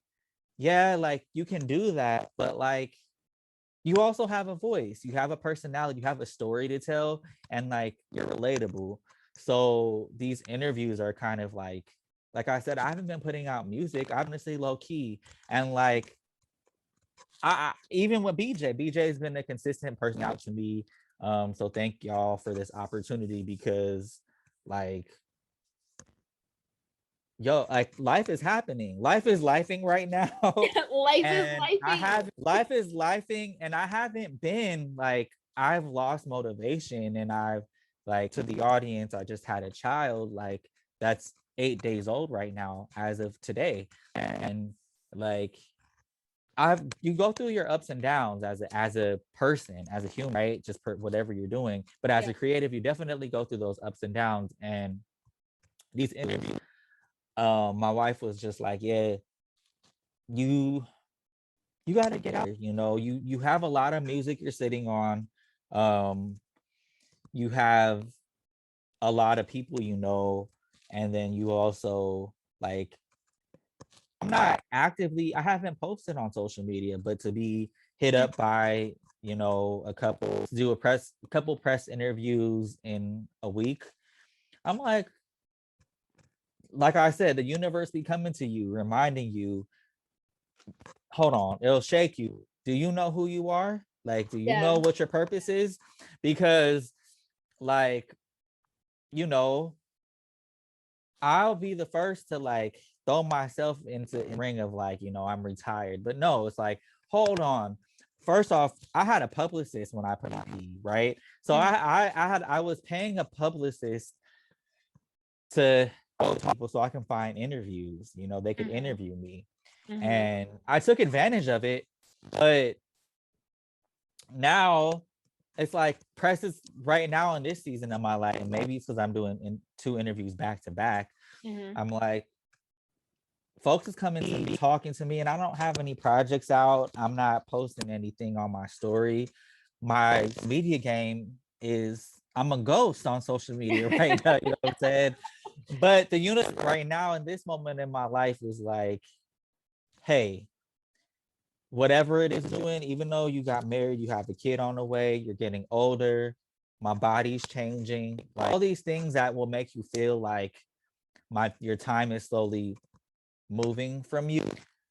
yeah, like you can do that, but like you also have a voice, you have a personality, you have a story to tell, and like you're relatable. So these interviews are kind of like I said, I haven't been putting out music. I'm gonna say low key. And like I even with BJ has been a consistent person out to me. So thank y'all for this opportunity, because like, yo, like life is happening. Life is lifing right now. Life is lifing, and I haven't been like, I've lost motivation, and I've like, to the audience, I just had a child like that's 8 days old right now as of today. And like you go through your ups and downs as a person, as a human, right? Just whatever you're doing. But as a creative, you definitely go through those ups and downs. And these interviews, my wife was just like, yeah, you got to get out. You know, you have a lot of music you're sitting on. You have a lot of people, you know, and then you also like, I haven't posted on social media, but to be hit up by, you know, a couple press interviews in a week, I'm like I said, the universe be coming to you, reminding you, hold on, it'll shake you. Do you know who you are? Like, do you know what your purpose is? Because like, you know, I'll be the first to like throw myself into a ring of like, you know, I'm retired. But no, it's like, hold on. First off, I had a publicist when I put out E, right? So I was paying a publicist to go to people so I can find interviews, you know, they could interview me. And I took advantage of it, but now it's like press is right now in this season of my life, and maybe it's because I'm doing 2 interviews back to back. I'm like, folks is coming to me, talking to me, and I don't have any projects out. I'm not posting anything on my story. My media game is, I'm a ghost on social media right now, you know what I'm saying? But the unit right now in this moment in my life is like, hey, whatever it is doing, even though you got married, you have a kid on the way, you're getting older, my body's changing, like all these things that will make you feel like your time is slowly moving from you,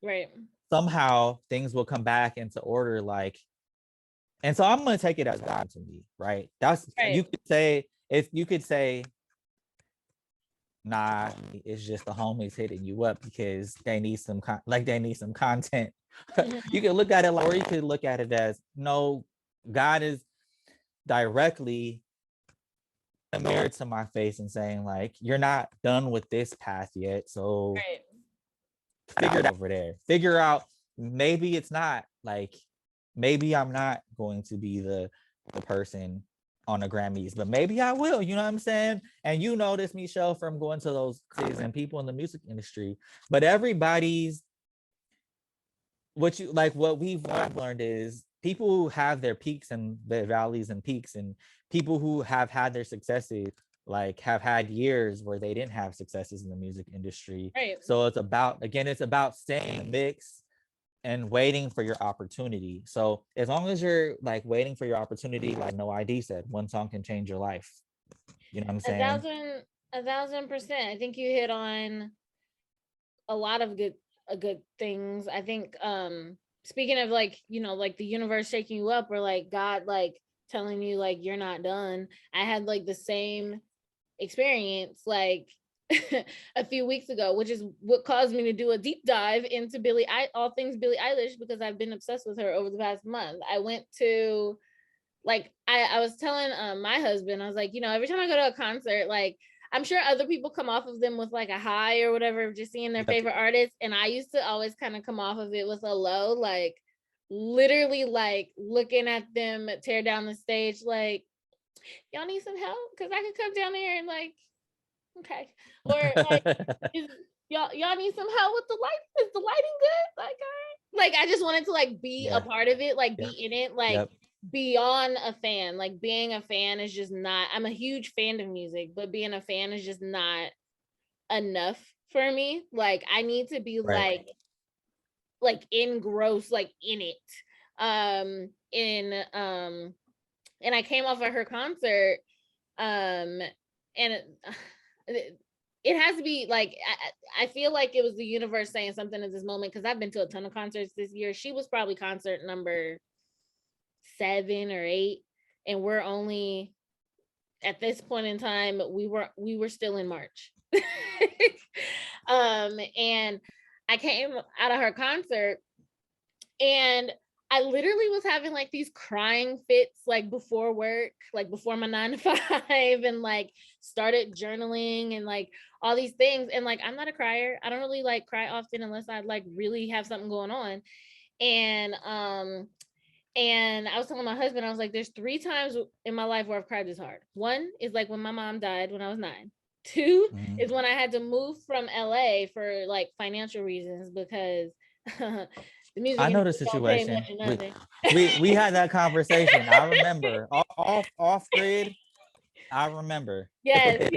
Right. somehow things will come back into order. Like, and so I'm gonna take it as God to me, right? That's Right. you could say, if you could say, nah, it's just the homies hitting you up because they need some they need some content. You can look at it like, or you could look at it as, no, God is directly a mirror to my face and saying, like, you're not done with this path yet, so Right. figure it out over there. Figure out, maybe it's not, like, maybe I'm not going to be the person on the Grammys, but maybe I will, you know what I'm saying? And you know this, Mechelle, from going to those classes and people in the music industry, but everybody's, what we've learned is people who have their peaks and their valleys and peaks, and people who have had their successes, like, have had years where they didn't have successes in the music industry. Right. So it's about staying mixed and waiting for your opportunity. So as long as you're like waiting for your opportunity, like No ID said, one song can change your life. You know what I'm saying? 1,000%. I think you hit on a lot of good things. I think speaking of, like, you know, like the universe shaking you up, or like God like telling you like you're not done. I had like the same experience like a few weeks ago, which is what caused me to do a deep dive into all things Billie Eilish, because I've been obsessed with her over the past month. I went to, like, I was telling my husband, I was like, you know, every time I go to a concert, like, I'm sure other people come off of them with like a high or whatever of just seeing their favorite artist, and I used to always kind of come off of it with a low, like literally like looking at them tear down the stage, like, y'all need some help because I could come down here and like, okay, or like, is, y'all need some help with the light, is the lighting good, like, all right, like I just wanted to like be a part of it, like be in it, like beyond a fan. Like being a fan is just not, I'm a huge fan of music, but being a fan is just not enough for me. Like I need to be like engrossed, like in it. And I came off of her concert, and it has to be like, I feel like it was the universe saying something at this moment, because I've been to a ton of concerts this year. She was probably concert number 7 or 8, and we're only, at this point in time, we were still in March. And I came out of her concert, and I literally was having like these crying fits, like before work, like before my 9 to 5, and like started journaling and like all these things. And like, I'm not a crier. I don't really like cry often unless I like really have something going on. And I was telling my husband, I was like, there's 3 times in my life where I've cried this hard. 1 is like when my mom died when I was 9. 2 is when I had to move from LA for like financial reasons, because the music I know the industry don't pay situation. much of nothing. We had that conversation. I remember off grid. I remember. Yes.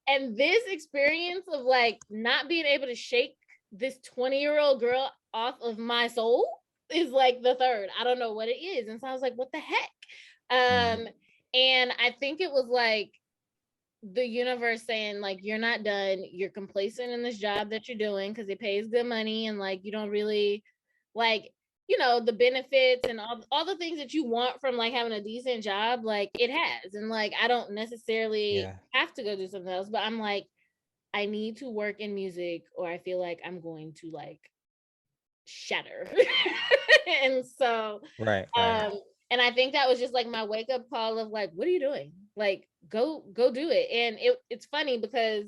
And this experience of like not being able to shake this 20-year-old girl off of my soul is like the 3rd. I don't know what it is. And so I was like, what the heck? And I think it was like the universe saying like, you're not done. You're complacent in this job that you're doing because it pays good money, and like you don't really like, you know, the benefits and all the things that you want from like having a decent job, like it has. And like I don't necessarily have to go do something else, but I'm like, I need to work in music or I feel like I'm going to like shatter. And so and I think that was just like my wake up call of like, what are you doing? Like go do it. And it's funny because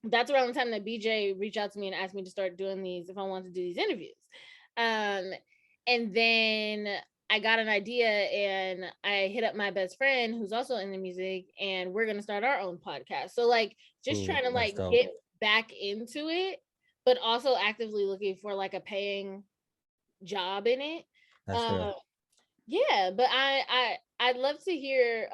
that's around the time that BJ reached out to me and asked me to start doing these, if I wanted to do these interviews. And then I got an idea and I hit up my best friend who's also in the music, and we're going to start our own podcast. So like just trying to like get back into it, but also actively looking for like a paying job in it. Yeah, but I'd love to hear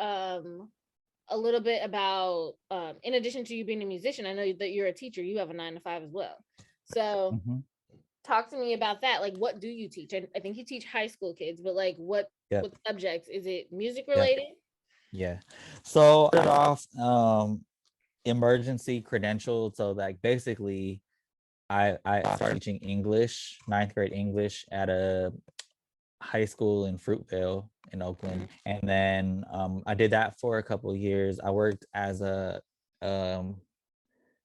a little bit about in addition to you being a musician, I know that you're a teacher, you have a 9 to 5 as well. So talk to me about that. Like, what do you teach? I think you teach high school kids, but like what subjects? Is it music related? Yeah. So I started off emergency credential. So like basically I started teaching English, ninth grade English at a high school in Fruitvale in Oakland. And then I did that for a couple of years. I worked as a um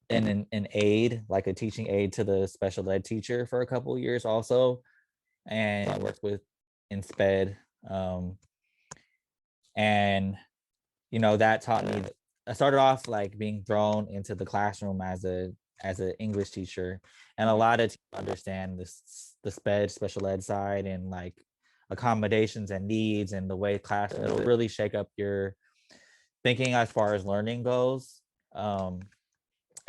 an aide, like a teaching aide to the special ed teacher for a couple of years also. And I worked with in sped. And that taught me that I started off like being thrown into the classroom as an English teacher, and a lot of teachers understand the special ed side and like accommodations and needs and the way class it'll really shake up your thinking as far as learning goes.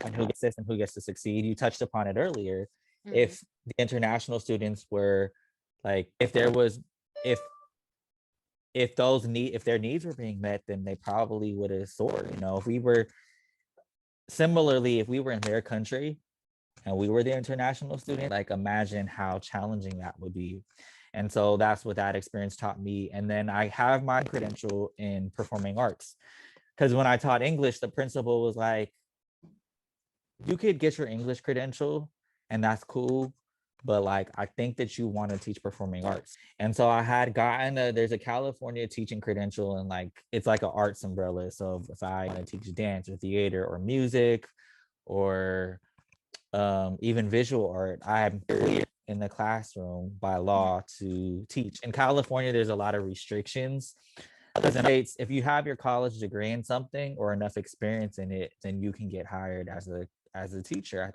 And who gets this and who gets to succeed. You touched upon it earlier. If the international students were like, if there was, if their needs were being met, then they probably would have soared. If we were similarly, if we were in their country and we were the international student, like imagine how challenging that would be. And so that's what that experience taught me. And then I have my credential in performing arts. Because when I taught English, the principal was like, you could get your English credential and that's cool, but like I think that you want to teach performing arts. And so I had gotten there's a California teaching credential, and like it's like an arts umbrella. So if I want to teach dance or theater or music or even visual art, I'm clear in the classroom by law to teach. In California, there's a lot of restrictions. Because in States, if you have your college degree in something or enough experience in it, then you can get hired as a teacher.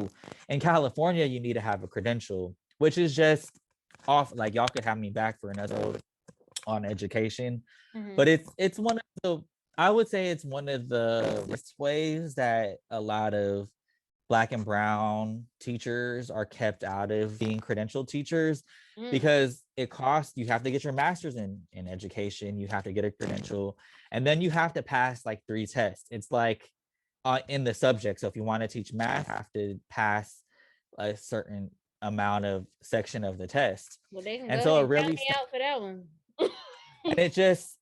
In California, you need to have a credential, which is just off. Like y'all could have me back for another on education, but it's one of the, I would say it's one of the ways that a lot of Black and brown teachers are kept out of being credentialed teachers because it costs. You have to get your master's in education, you have to get a credential, and then you have to pass like 3 tests. It's like in the subject. So if you want to teach math, you have to pass a certain amount of section of the test. Well, they can And go so ahead it and count really me out for that one. and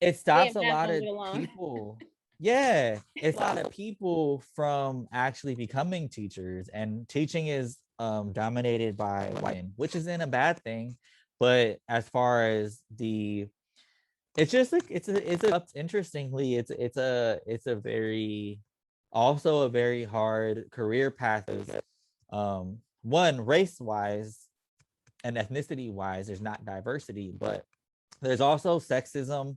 it stops Damn, a math lot don't of get along. people. Yeah, it's a lot of people from actually becoming teachers, and teaching is dominated by women, which isn't a bad thing. But as far as the, it's just like interestingly, it's a very, also a very hard career path. One, race wise and ethnicity wise, there's not diversity, but there's also sexism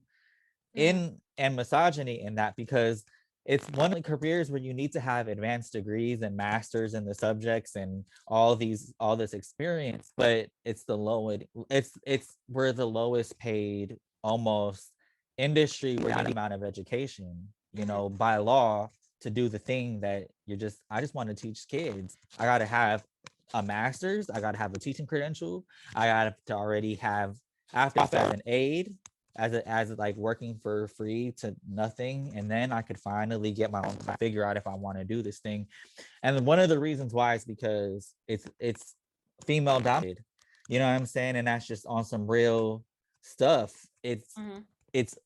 in and misogyny in that, because it's one of the careers where you need to have advanced degrees and masters in the subjects and all this experience, but it's the lowest, it's we're the lowest paid almost industry with the amount of education, by law, to do the thing that I just want to teach kids. I got to have a master's, I got to have a teaching credential, I got to already have, after as an aide, as like working for free to nothing, and then I could finally get my own, figure out if I want to do this thing. And one of the reasons why is because it's female dominated, you know what I'm saying? And that's just on some real stuff. It's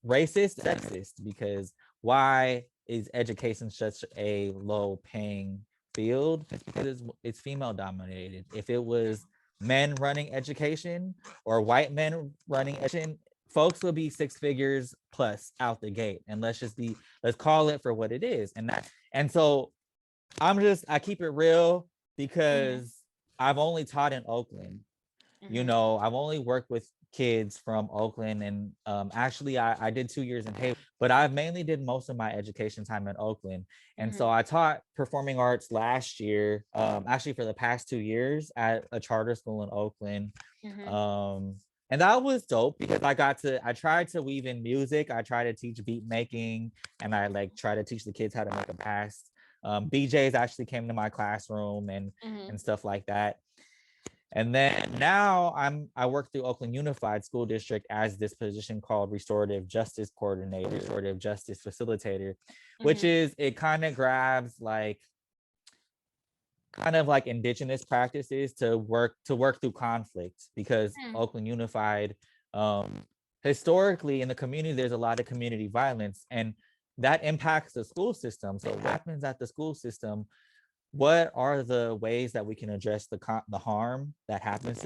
racist, sexist, because why is education such a low paying field? It's because it's female dominated. If it was men running education or white men running education, folks will be 6 figures plus out the gate. And let's call it for what it is. And so I keep it real because I've only taught in Oakland. I've only worked with kids from Oakland, and actually I did 2 years in Hayward, but I mainly did most of my education time in Oakland. And so I taught performing arts last year, actually for the past 2 years at a charter school in Oakland. And that was dope because I tried to weave in music. I tried to teach beat making, and I like try to teach the kids how to make a pass. BJs actually came to my classroom and stuff like that. And then now I work through Oakland Unified School District as this position called Restorative Justice Coordinator, Restorative Justice Facilitator, which is, it kind of grabs like indigenous practices to work through conflict, because Oakland Unified, historically in the community, there's a lot of community violence, and that impacts the school system. So what happens at the school system? What are the ways that we can address the harm that happens,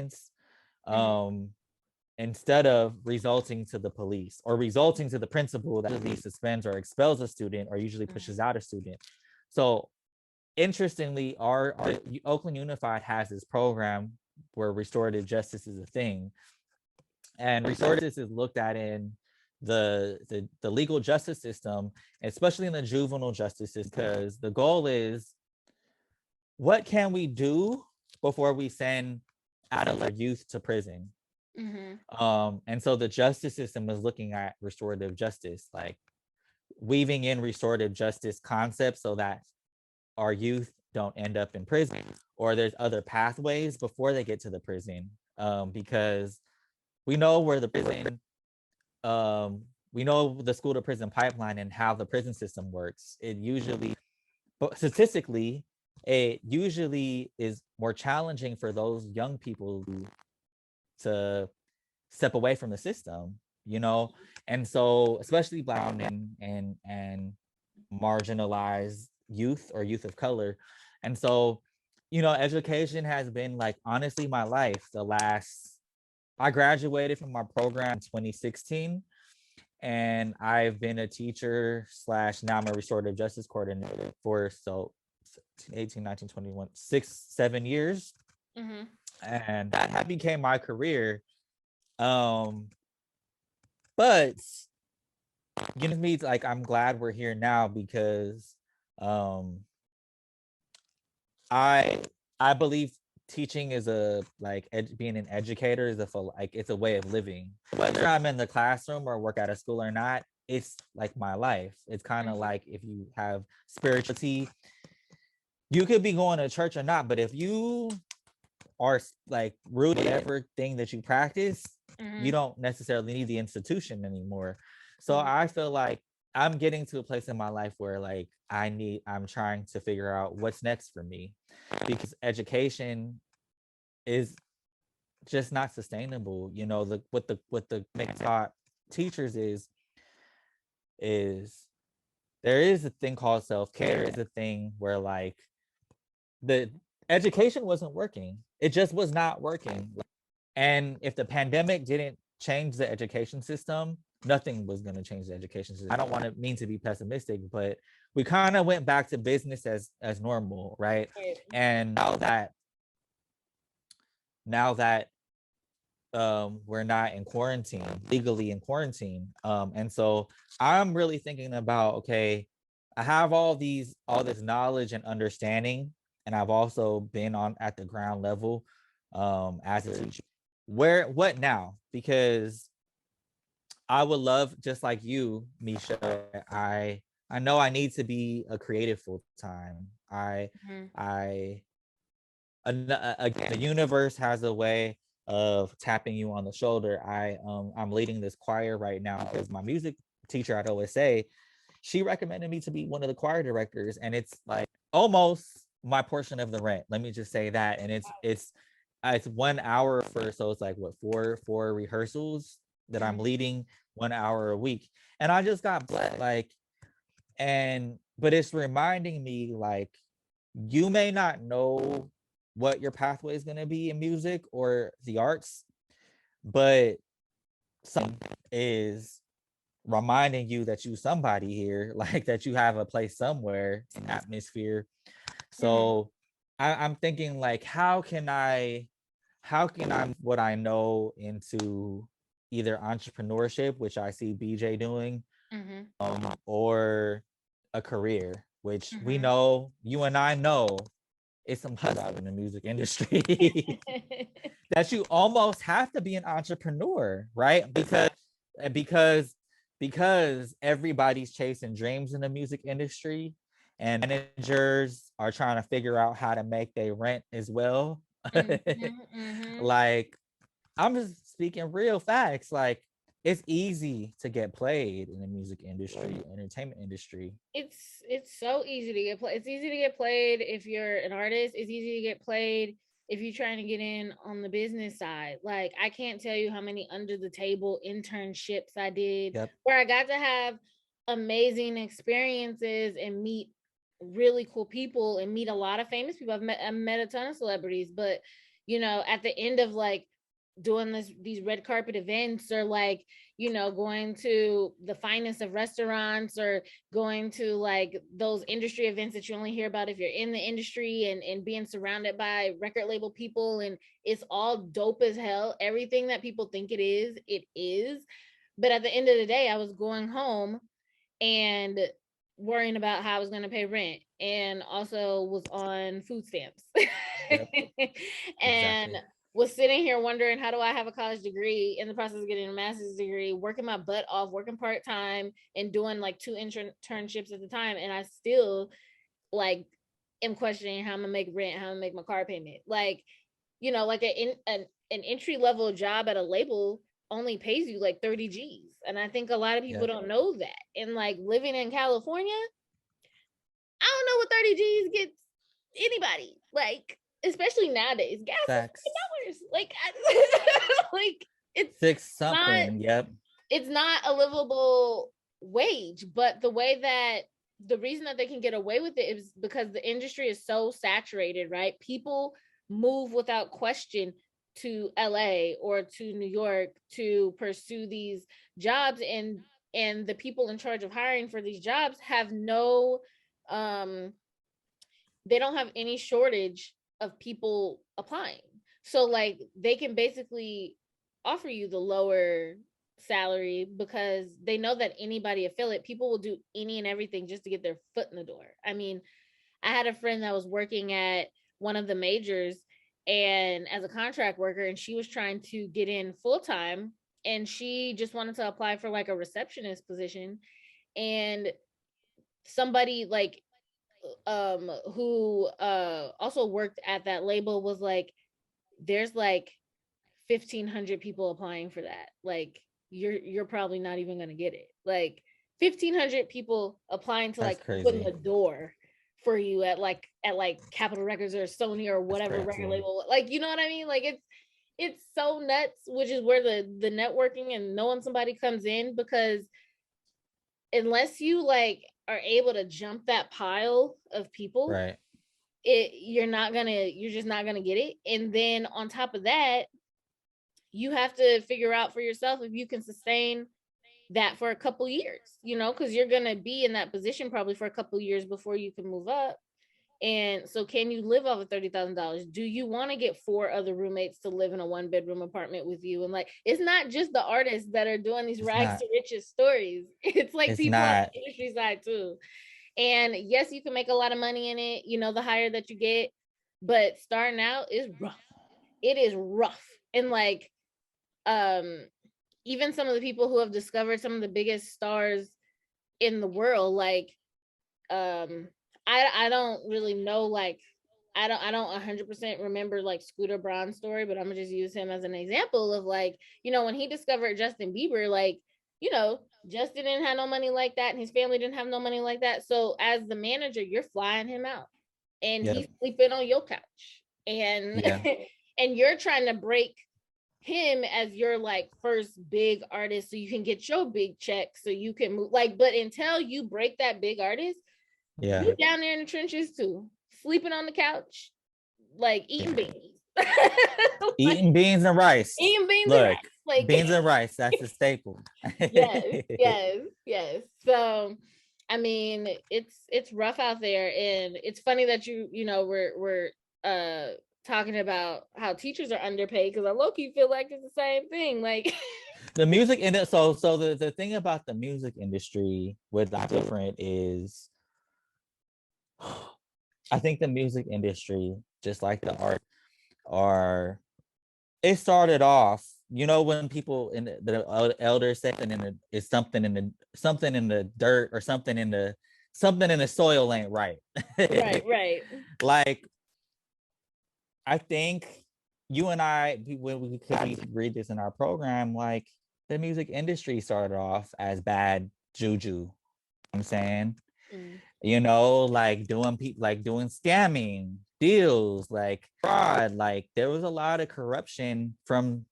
instead of resulting to the police or resulting to the principal that usually suspends or expels a student or usually pushes out a student? So interestingly, our Oakland Unified has this program where restorative justice is a thing, and restorative justice is looked at in the legal justice system, especially in the juvenile justice system, because the goal is, what can we do before we send adult youth to prison? And so the justice system is looking at restorative justice, like weaving in restorative justice concepts so that our youth don't end up in prison, or there's other pathways before they get to the prison, because we know where the prison, we know the school to prison pipeline and how the prison system works. It usually, but statistically, it usually is more challenging for those young people to step away from the system, and so especially Black and marginalized youth or youth of color. And so, education has been, like, honestly my life. I graduated from my program in 2016, and I've been a teacher slash now I'm a restorative justice coordinator for 18, 19, 21, 6-7 years. And that became my career. But me, like, I'm glad we're here now because I believe teaching is being an educator is it's a way of living. Whether I'm in the classroom or work at a school or not, it's like my life. It's kind of like if you have spirituality, you could be going to church or not, but if you are like rooted in everything that you practice, you don't necessarily need the institution anymore. So I feel like I'm getting to a place in my life where, like, I'm trying to figure out what's next for me, because education is just not sustainable. What the taught teachers is there is a thing called self-care. Is a thing where, like, the education wasn't working. It just was not working. And if the pandemic didn't change the education system, nothing was going to change the education system. I don't want to mean to be pessimistic, but we kind of went back to business as normal, right? And now that we're not in quarantine, legally in quarantine, and so I'm really thinking about, okay, I have all this knowledge and understanding, and I've also been at the ground level as a teacher. What now? Because I would love, just like you, Mechelle, I know I need to be a creative full time. Again, the universe has a way of tapping you on the shoulder. I'm leading this choir right now because my music teacher at OSA, she recommended me to be one of the choir directors, and it's like almost my portion of the rent. Let me just say that. And it's 1 hour so it's like, what, four rehearsals that I'm leading 1 hour a week. And I just got blessed, like, but it's reminding me, like, you may not know what your pathway is going to be in music or the arts, but some is reminding you that you somebody here, like, that you have a place somewhere, an atmosphere. So I'm thinking, like, how can I what I know into either entrepreneurship, which I see BJ doing, or a career, which we know, you and I know, it's some hustle in the music industry that you almost have to be an entrepreneur, right? Because everybody's chasing dreams in the music industry, and managers are trying to figure out how to make their rent as well. Like, I'm just speaking real facts. Like, it's easy to get played in the music industry, entertainment industry. It's so easy to get played. It's easy to get played if you're an artist. It's easy to get played if you're trying to get in on the business side. Like, I can't tell you how many under the table internships I did where I got to have amazing experiences and meet really cool people and meet a lot of famous people. I met a ton of celebrities, but you know, at the end of like doing these red carpet events, or like, you know, going to the finest of restaurants, or going to like those industry events that you only hear about if you're in the industry, and being surrounded by record label people, and it's all dope as hell. Everything that people think it is, it is. But at the end of the day, I was going home and worrying about how I was going to pay rent, and also was on food stamps. Yep, And exactly. was sitting here wondering, how do I have a college degree, in the process of getting a master's degree, working my butt off, working part-time, and doing like 2 internships at the time, and I still like am questioning how I'm gonna make rent, how I'm gonna make my car payment. Like, you know, like an entry level job at a label only pays you like 30 G's. And I think a lot of people Yep. don't know that. And like living in California, I don't know what 30 G's gets anybody. Like, especially nowadays, gas is Facts. $6. Like, like Six not something. Yep. it's not a livable wage. But the reason that they can get away with it is because the industry is so saturated, right? People move without question to LA or to New York to pursue these jobs, and the people in charge of hiring for these jobs have no um they don't have any shortage of people applying. So like they can basically offer you the lower salary because they know that anybody affiliate, people will do any and everything just to get their foot in the door. I mean, I had a friend that was working at one of the majors and as a contract worker, and she was trying to get in full time, and she just wanted to apply for like a receptionist position. And somebody like who also worked at that label was like, there's like 1,500 people applying for that. Like, you're probably not even gonna get it. Like 1,500 people applying to That's like open crazy. the door for you at like Capitol Records or Sony or That's whatever record crazy. label. Like, you know what I mean? Like it's so nuts, which is where the networking and knowing somebody comes in, because unless you like are able to jump that pile of people, Right. you're just not gonna get it. And then on top of that, you have to figure out for yourself if you can sustain that for a couple years, you know, because you're gonna be in that position probably for a couple years before you can move up. And so, can you live off of $30,000? Do you want to get 4 other roommates to live in a 1 bedroom apartment with you? And like, it's not just the artists that are doing these It's rags not. to riches stories. It's like It's people on not. the industry side too. And yes, you can make a lot of money in it, you know, the higher that you get, but starting out is rough. It is rough. And like, um, even some of the people who have discovered some of the biggest stars in the world, like, um, I don't really know, like, I don't 100% remember like Scooter Braun's story, but I'm gonna just use him as an example of like, you know, when he discovered Justin Bieber, like, you know, Justin didn't have no money like that, and his family didn't have no money like that. So as the manager, you're flying him out, and he's Yep. sleeping on your couch, and Yeah. and you're trying to break him as your like first big artist so you can get your big check so you can move, like, but until you break that big artist, Yeah. you down there in the trenches too, sleeping on the couch, like eating Yeah. beans. Like, Eating beans and rice. eating beans and rice. Look, Like, beans and rice. That's the staple. yes, yes, yes. So I mean, it's rough out there, and it's funny that you know we're talking about how teachers are underpaid, because I low-key feel like it's the same thing. Like, The music industry. So the thing about the music industry with different is, I think the music industry, just like the art, are, it started off, you know, when people in the elders say something in the, it's something in the dirt, or something in the soil ain't right. right, right, Like, I think you and I, when we read this in our program, like, the music industry started off as bad juju. I'm saying, mm, you know, like doing scamming deals, like fraud. Like, there was a lot of corruption from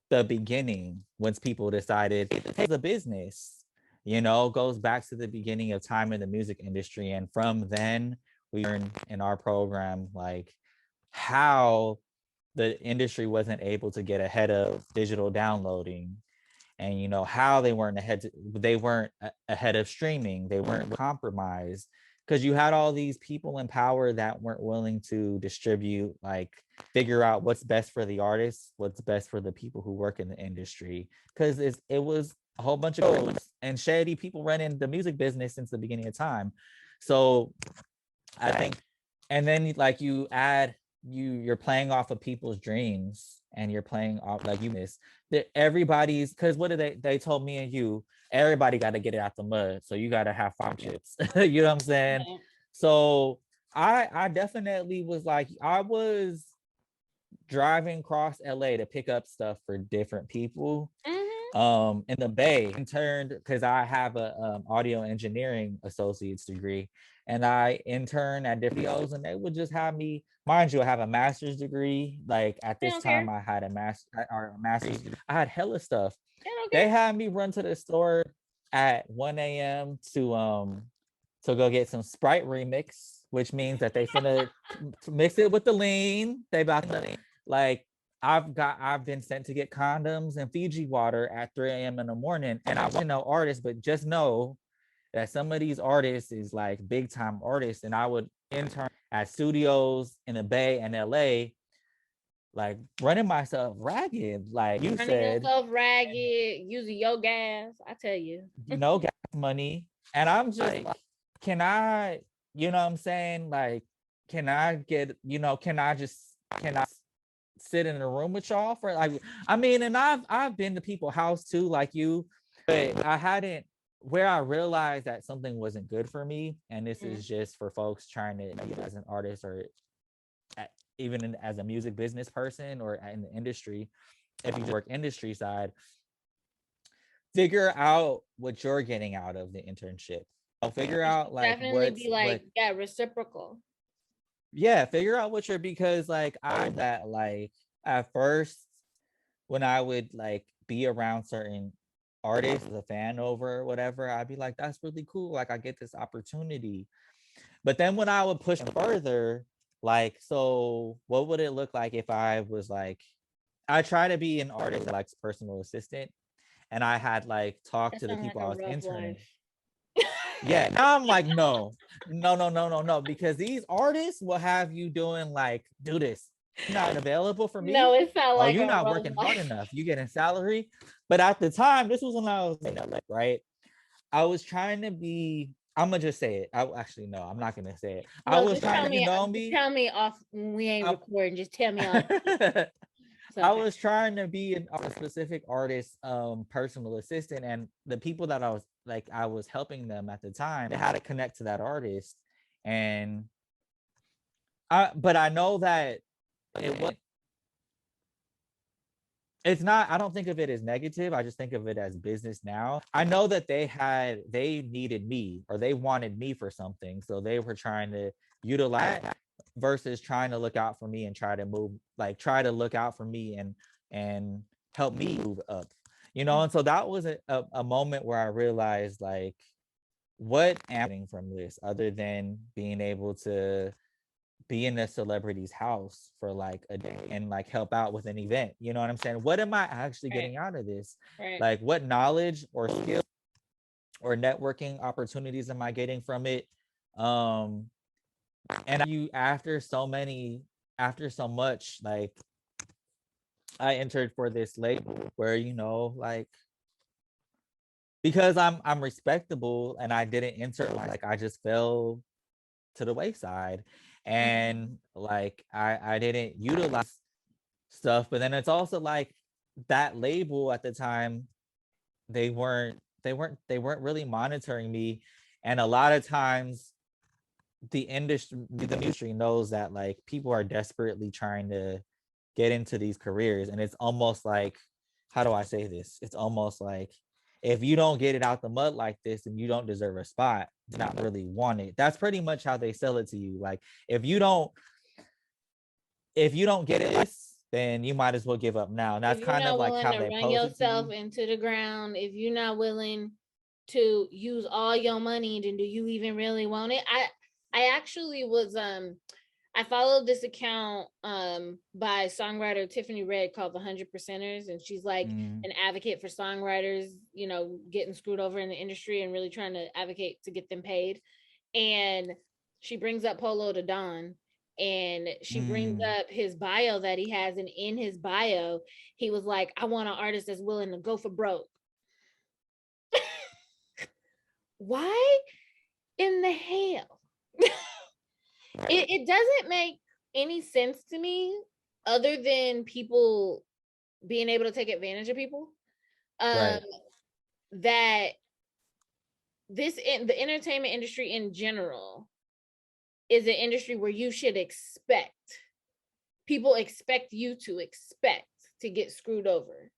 the beginning once people decided it's a business. goes back to the beginning of time in the music industry. And from then we learned in our program, like how the industry wasn't able to get ahead of digital downloading, and how they weren't ahead of streaming, they weren't compromised, because you had all these people in power that weren't willing to distribute, like figure out what's best for the artists, what's best for the people who work in the industry, because it was a whole bunch of codes and shady people running the music business since the beginning of time. So I think, and then like you're playing off of people's dreams, and you're playing off, like you miss that everybody's, because what did they told me and you, everybody got to get it out the mud, so you got to have hardships. You know what I'm saying? Right. So I definitely was like, I was driving across LA to pick up stuff for different people in the Bay, interned because I have a audio engineering associate's degree, and I interned at different studios, and they would just have me, mind you, I have a master's degree. Like at They this don't time care. I had a master's, I had hella stuff. They don't They care. had me run to the store at 1 a.m. to go get some Sprite remix, which means that they finna mix it with the lean. They about to, like, I've been sent to get condoms and Fiji water at 3 a.m. in the morning. And I want to know artists, but just know that some of these artists is like big time artists. And I would intern at studios in the Bay and LA, like running myself ragged, like you Running said, yourself ragged, using your gas. I tell you. gas money. And I'm just like, can I, you know what I'm saying? Like, can I get, can I sit in a room with y'all for, like, I mean, and I've been to people's house too, like you, but I hadn't, where I realized that something wasn't good for me. And this is just for folks trying to, as an artist, or even as a music business person, or in the industry, if you work industry side, figure out what you're getting out of the internship. Figure out like Definitely be like, yeah, reciprocal. Yeah, figure out what you're, because like I that like at first when I would like be around certain artists as a fan over or whatever, I'd be like, that's really cool. Like I get this opportunity. But then when I would push further, like, so what would it look like if I was like, I try to be an artist that likes personal assistant, and I had like talked That to the sounds like people a I was rough interning. life. Yeah, now I'm like, no, because these artists will have you doing like, do this. You're not available for No, me. it sounds Oh, like you're a not rough working hard life. enough. You getting salary. But at the time, this was when I was in LA, right? I was trying to be, I'm gonna just say it. I actually no, I'm not gonna say it. I No, was just trying to, tell me off when we ain't recording. Just tell me off. I was trying to be a specific artist, personal assistant, and the people that I was helping them at the time, they had to connect to that artist. And but I know that it was, it's not, I don't think of it as negative. I just think of it as business now. I know that they needed me, or they wanted me for something. So they were trying to utilize that, versus trying to look out for me and try to look out for me and help me move up. And so that was a moment where I realized, like, what am I getting from this other than being able to be in a celebrity's house for like a day and like help out with an event? You know what I'm saying? What am I actually getting out of this? Right. Like, what knowledge or skill or networking opportunities am I getting from it? And after so much, like, I entered for this label where, like, because I'm respectable and I didn't enter, like I just fell to the wayside, and like I didn't utilize stuff. But then it's also like that label at the time, they weren't really monitoring me. And a lot of times the industry knows that like people are desperately trying to get into these careers, and it's almost like, how do I say this? It's almost like, if you don't get it out the mud like this, and you don't deserve a spot, not really want it. That's pretty much how they sell it to you. Like, if you don't get it, then you might as well give up now. And that's If you're kind of not like willing how to they run pose it to yourself you. into the ground, if you're not willing to use all your money, then do you even really want it? I actually was I followed this account by songwriter Tiffany Red called the 100%ers, and she's like an advocate for songwriters, you know, getting screwed over in the industry and really trying to advocate to get them paid. And she brings up Polo to Don, and she brings up his bio that he has, and in his bio he was like, I want an artist that's willing to go for broke. Why in the hell? It doesn't make any sense to me, other than people being able to take advantage of people. Right. That the entertainment industry in general is an industry where you should expect, people expect you to expect to get screwed over.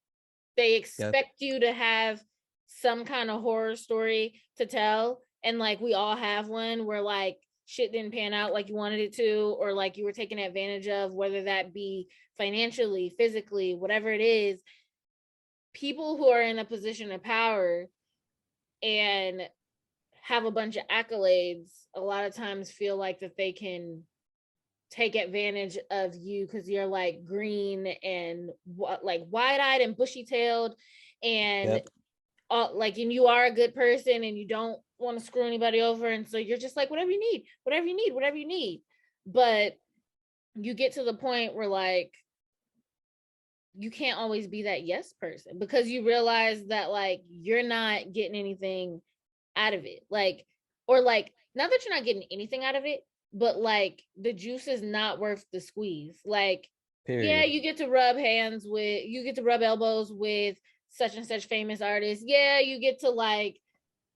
They expect you to have some kind of horror story to tell, and like we all have one where like shit didn't pan out like you wanted it to, or like you were taken advantage of, whether that be financially, physically, whatever it is. People who are in a position of power and have a bunch of accolades a lot of times feel like that they can take advantage of you because you're like green and like wide-eyed and bushy-tailed, and like, and you are a good person and you don't want to screw anybody over, and so you're just like, whatever you need, whatever you need, whatever you need. But you get to the point where like you can't always be that yes person, because you realize that like you're not getting anything out of it, like, or like, not that you're not getting anything out of it, but like the juice is not worth the squeeze. Like, yeah, you get to rub elbows with such and such famous artists. Yeah, you get to like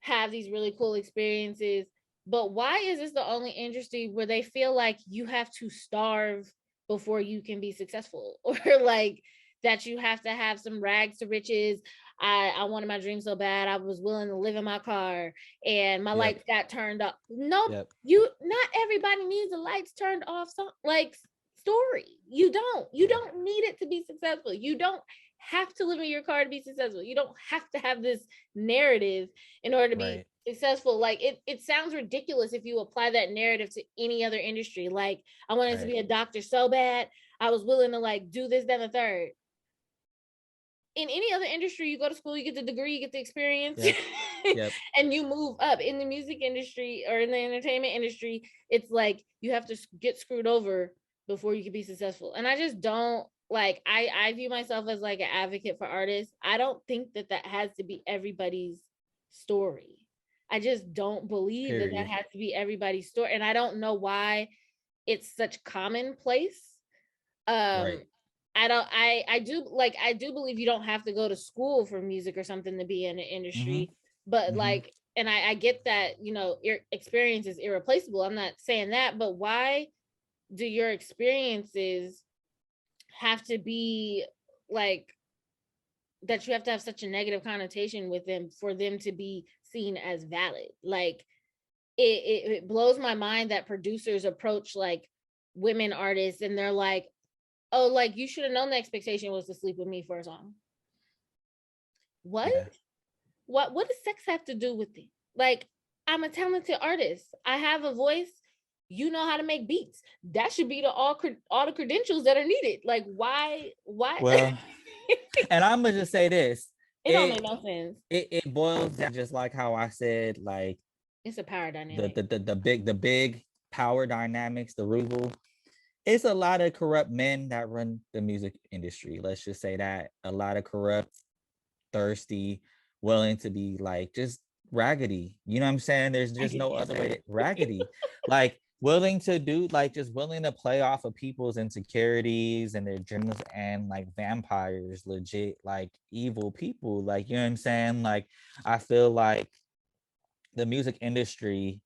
have these really cool experiences. But why is this the only industry where they feel like you have to starve before you can be successful? Or like that you have to have some rags to riches. I wanted my dream so bad. I was willing to live in my car and my lights got turned off. Nope. Not everybody needs the lights turned off. Like story. You don't need it to be successful. You don't have to live in your car to be successful. You don't have to have this narrative in order to be successful. Like it sounds ridiculous if you apply that narrative to any other industry. Like, I wanted to be a doctor so bad, I was willing to like do this, then the third. In any other industry, you go to school, you get the degree, you get the experience, and you move up. In the music industry or in the entertainment industry, it's like you have to get screwed over before you can be successful. And I just don't like, I view myself as like an advocate for artists. I don't think that has to be everybody's story. I just don't believe that has to be everybody's story. And I don't know why it's such commonplace. I do believe you don't have to go to school for music or something to be in an industry, but like, and I get that, you know, your experience is irreplaceable. I'm not saying that, but why do your experiences have to be like that? You have to have such a negative connotation with them for them to be seen as valid. Like it blows my mind that producers approach like women artists and they're like, oh, like you should have known the expectation was to sleep with me for a song. What? Yeah. What does sex have to do with it? Like, I'm a talented artist. I have a voice. You know how to make beats. That should be all the credentials that are needed. Like, why? Well, and I'm gonna just say this. It don't make no sense. It boils down just like how I said, like it's a power dynamic. The big power dynamics, the rule. It's a lot of corrupt men that run the music industry. Let's just say that. A lot of corrupt, thirsty, willing to be like just raggedy. You know what I'm saying? There's just no other way. Raggedy. Like willing to do, like just willing to play off of people's insecurities and their dreams, and like vampires, legit like evil people. Like, you know what I'm saying? Like, I feel like the music industry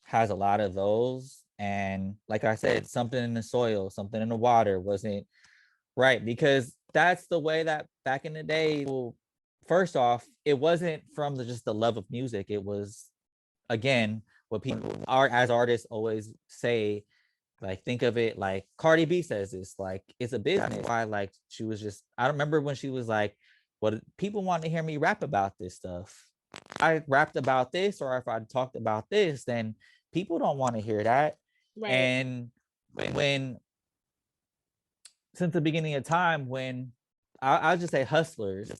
has a lot of those. And like I said, something in the soil, something in the water wasn't right, because that's the way that back in the day, well, first off, it wasn't from just the love of music. It was, again, what people are as artists always say, like, think of it like Cardi B says this, like it's a business. Why, like, she was just, I remember when she was like, well, people want to hear me rap about this stuff. I rapped about this or if I talked about this, then people don't want to hear that. Right. And when since the beginning of time, when I'll just say hustlers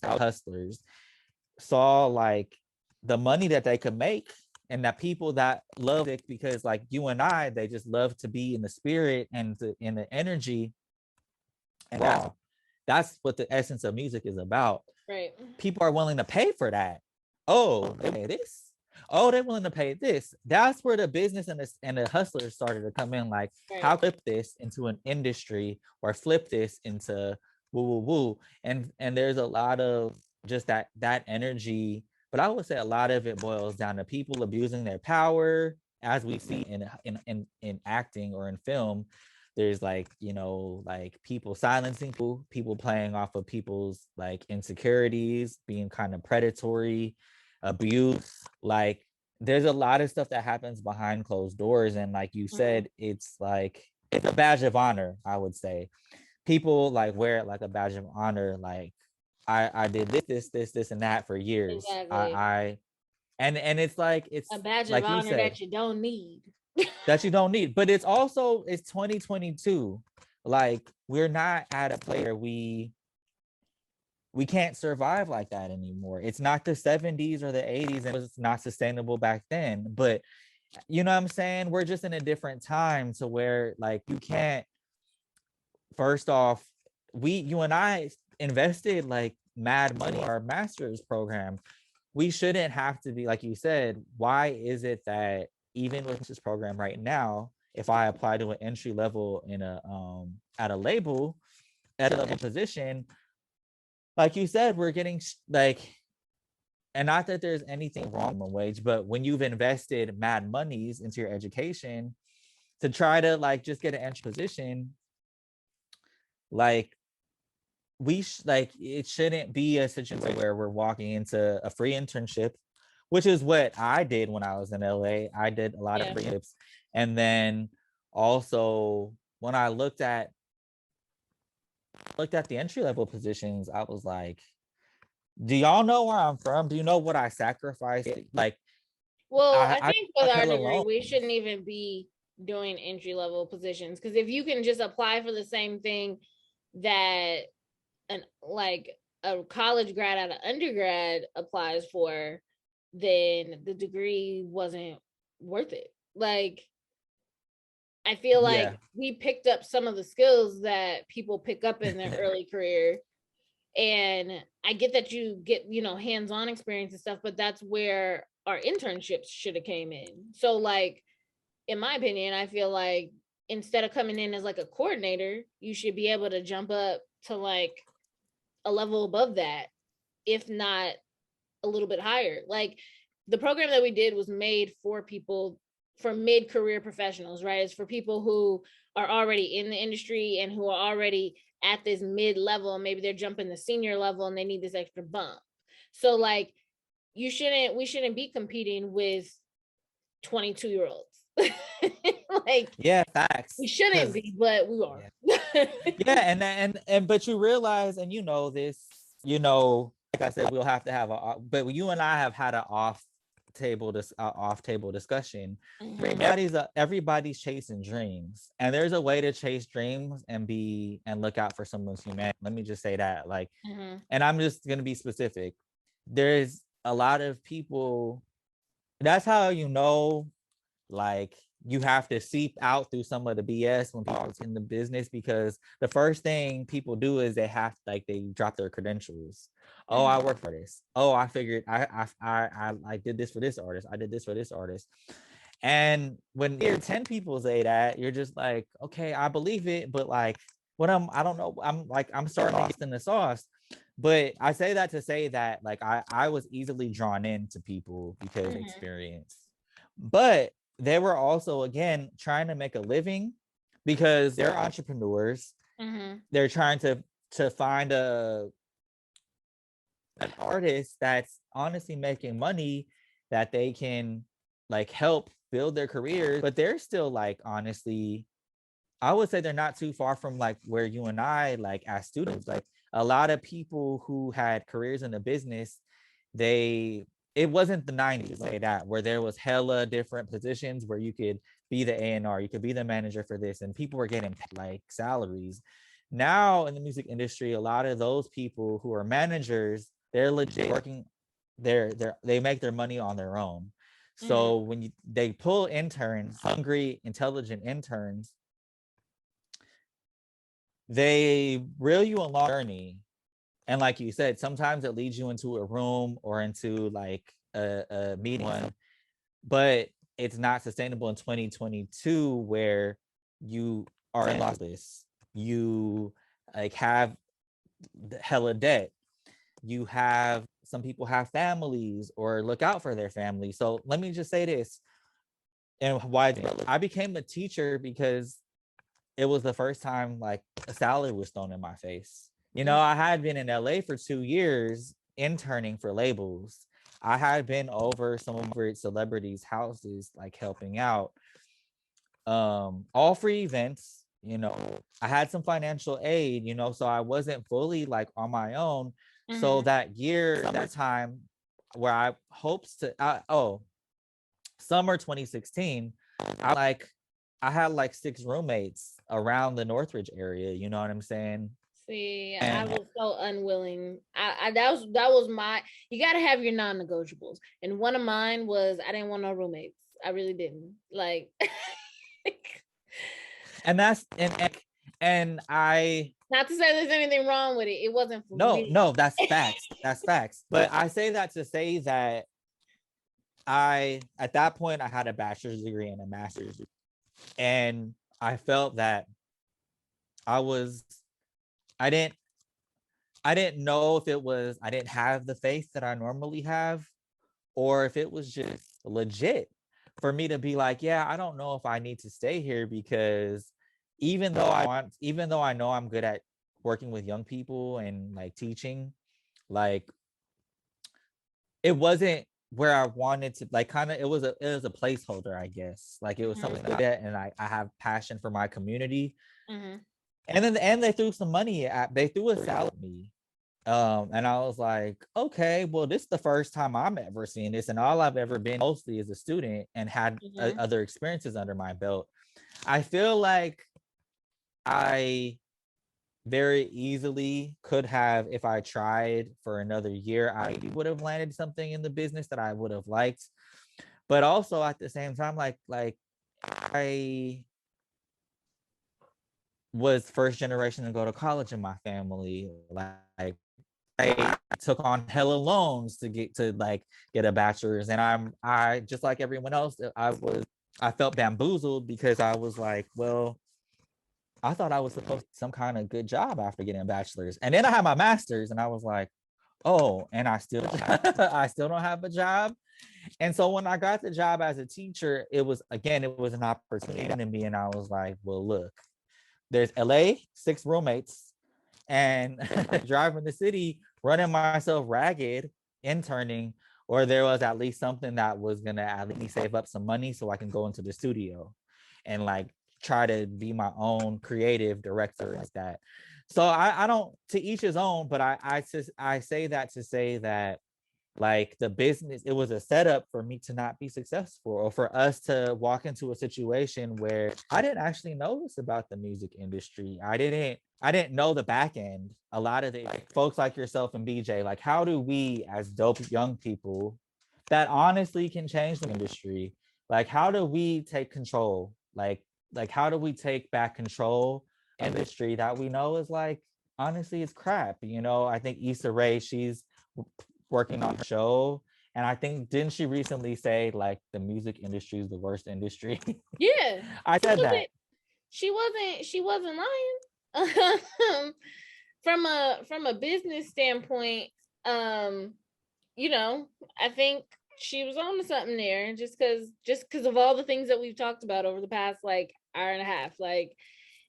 saw like the money that they could make, and that people that love it, because like you and I, they just love to be in the spirit and in the energy. And that's what the essence of music is about. Right. People are willing to pay for that. Oh, they pay this. Oh, they're willing to pay this. That's where the business and the hustlers started to come in. Like, Right. how flip this into an industry or flip this into woo woo woo. And there's a lot of just that energy. But I would say a lot of it boils down to people abusing their power, as we see in acting or in film. There's like, you know, like people silencing people playing off of people's like insecurities, being kind of predatory, abuse. Like there's a lot of stuff that happens behind closed doors. And like you said, it's like, it's a badge of honor, I would say. People like wear it like a badge of honor. Like I did this and that for years. Exactly. And it's like, it's a badge like of honor said, that you don't need. that you don't need. But it's also, it's 2022. Like we're not at a place where we can't survive like that anymore. It's not the 70s or the 80s, and it's not sustainable back then. But you know what I'm saying? We're just in a different time to where like you can't, first off, you and I invested like mad money in our master's program. We shouldn't have to be, like you said, why is it that even with this program right now, if I apply to an entry level in a at a label, at a level position, like you said, we're getting like, and not that there's anything wrong with wage, but when you've invested mad monies into your education to try to like just get an entry position, like like it shouldn't be a situation where we're walking into a free internship, which is what I did when I was in LA. I did a lot of free internships. And then also when I looked at the entry level positions, I was like, do y'all know where I'm from? Do you know what I sacrificed? Like, well, I think with our degree, alone. we shouldn't even be doing entry level positions, because if you can just apply for the same thing that like a college grad out of undergrad applies for, then the degree wasn't worth it. Like I feel like we picked up some of the skills that people pick up in their early career. And I get that you get, you know, hands-on experience and stuff, but that's where our internships should have came in. So like, in my opinion, I feel like instead of coming in as like a coordinator, you should be able to jump up to like a level above that, if not a little bit higher. Like the program that we did was made for people, for mid-career professionals, right? It's for people who are already in the industry and who are already at this mid-level. Maybe they're jumping the senior level and they need this extra bump. So like we shouldn't be competing with 22-year-olds. Like facts. We shouldn't be, but we are. And but you realize, and you know this, you know, like I said, we'll have to have but you and I have had an off table discussion. Everybody's chasing dreams, and there's a way to chase dreams and look out for someone's humanity. Let me just say that, like, and I'm just gonna be specific. There's a lot of people. That's how you know, like, you have to seep out through some of the BS when people are in the business, because the first thing people do is they drop their credentials. Oh, I work for this. Oh, I figured I did this for this artist. I did this for this artist. And when you're 10 people say that, you're just like, okay, I believe it, but like, I don't know. I'm starting lost in the sauce. But I say that to say that like I was easily drawn into people because of experience. But they were also, again, trying to make a living because they're entrepreneurs. They're trying to find an artist that's honestly making money that they can like help build their careers. But they're still like, honestly, I would say they're not too far from like where you and I, like as students, like a lot of people who had careers in the business, they it wasn't the 90s like that, where there was hella different positions where you could be the A&R, you could be the manager for this, and people were getting like salaries. Now in the music industry, a lot of those people who are managers, they're legit working, they make their money on their own. So when they pull interns, hungry, intelligent interns, they reel you along the journey. And like you said, sometimes it leads you into a room or into like a meeting, but it's not sustainable in 2022 where you are in lossless. You like have hella debt. You have, some people have families or look out for their family. So let me just say this, and why I became a teacher, because it was the first time like a salary was thrown in my face. You know, I had been in LA for 2 years interning for labels. I had been over some of my celebrities' houses, like helping out. All free events, you know. I had some financial aid, you know, so I wasn't fully like on my own. So that year, that time where I hopes to summer 2016, I had like 6 roommates around the Northridge area, you know what I'm saying? See, I And was so unwilling. That was my, you got to have your non-negotiables. And one of mine was I didn't want no roommates. I really didn't. Like that's and I not to say there's anything wrong with it. It wasn't for me. no, that's facts. That's facts. But I say that to say that at that point I had a bachelor's degree and a master's degree. And I felt that I was I didn't I didn't know if it was I didn't have the faith that I normally have, or if it was just legit for me to be like, yeah, I don't know if I need to stay here, because even though I know I'm good at working with young people and like teaching, like it wasn't where I wanted to, like, kind of, it was a placeholder, I guess. Like it was something like that, and I have passion for my community. And then they threw some money at, they threw a salad at me. And I was like, okay, well, this is the first time I'm ever seeing this, and all I've ever been mostly as a student and had other experiences under my belt. I feel like I very easily could have, if I tried for another year, I would have landed something in the business that I would have liked. But also at the same time, like I was first generation to go to college in my family. Like I took on hella loans to get a bachelor's, and I just like everyone else, I felt bamboozled, because I was like, well, I thought I was supposed to some kind of good job after getting a bachelor's, and then I had my master's, and I was like, oh, and I still I still don't have a job. And so when I got the job as a teacher, it was an opportunity to me, and I was like, well, look, there's LA, 6 roommates, and driving the city, running myself ragged, interning, or there was at least something that was gonna at least save up some money so I can go into the studio and like try to be my own creative director like that. So I don't, to each his own, but I say that to say that like the business, it was a setup for me to not be successful, or for us to walk into a situation where I didn't actually know this about the music industry. I didn't know the back end. A lot of the folks like yourself and BJ, like, how do we as dope young people that honestly can change the industry, like how do we take control, like how do we take back control industry that we know is like, honestly, it's crap. You know, I think Issa Rae, she's working on her show, and I think, didn't she recently say like the music industry is the worst industry? Yeah. I said that. She wasn't lying. From a business standpoint, you know, I think she was on to something there, just because of all the things that we've talked about over the past like hour and a half. Like